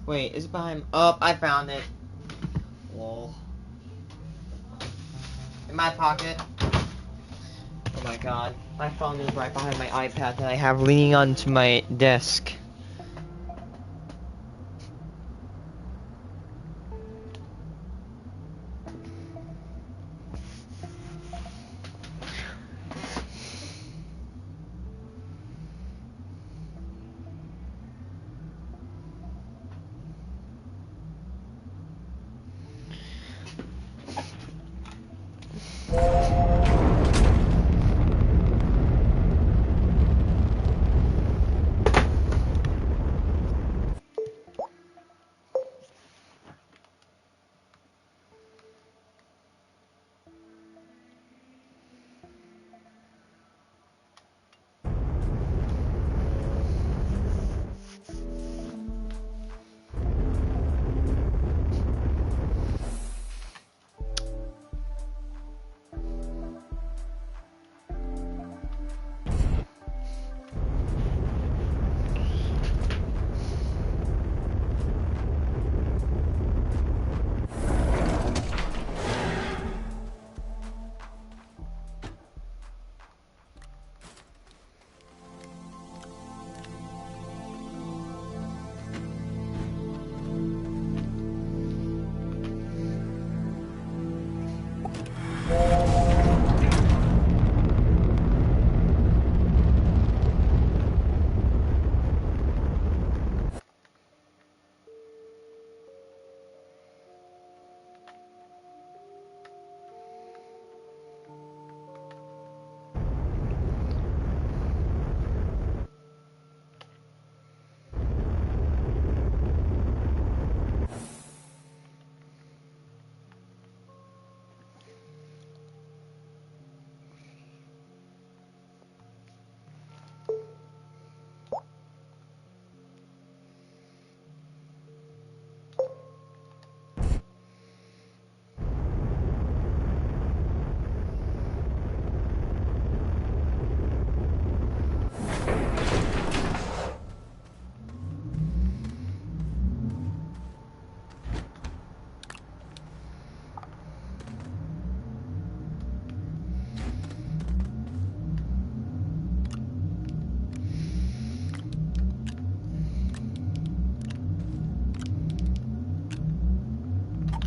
Wait, is it behind? Oh, I found it. Lol. In my pocket. Oh my god. My phone is right behind my iPad that I have leaning onto my desk.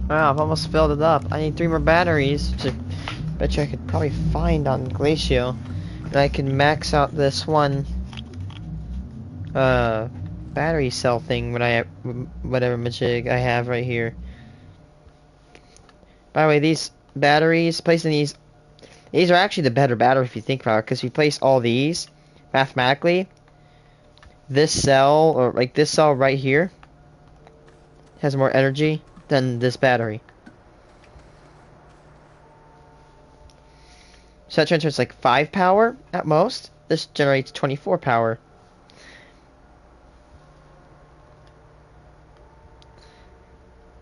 Wow, I've almost filled it up. I need 3 more batteries, which I bet you I could probably find on Glacial. And I can max out this one battery cell thing when I whatever majig I have right here. By the way, these batteries, placing these are actually the better battery if you think about it, because if you place all these mathematically, this cell, or like this cell right here, has more energy than this battery. So that generates like 5 power at most. This generates 24 power.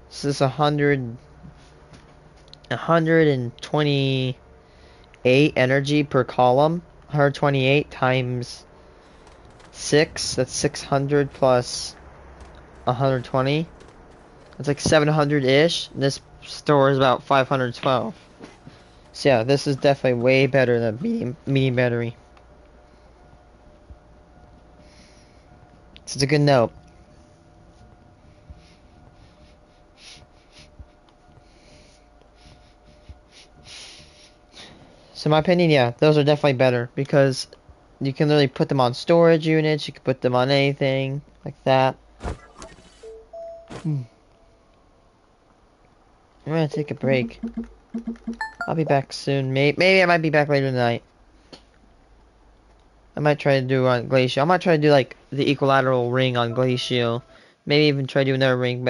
This is 128 energy per column. 128 times 6, that's 600 plus 120. That's like 700-ish. This stores about 512. So yeah, this is definitely way better than medium battery. So it's a good note. So in my opinion, yeah, those are definitely better because you can literally put them on storage units, you can put them on anything like that. I'm gonna take a break. I'll be back soon. Maybe I might be back later tonight. I might try to do on Glacial. I might try to do like the equilateral ring on Glacial. Maybe even try to do another ring.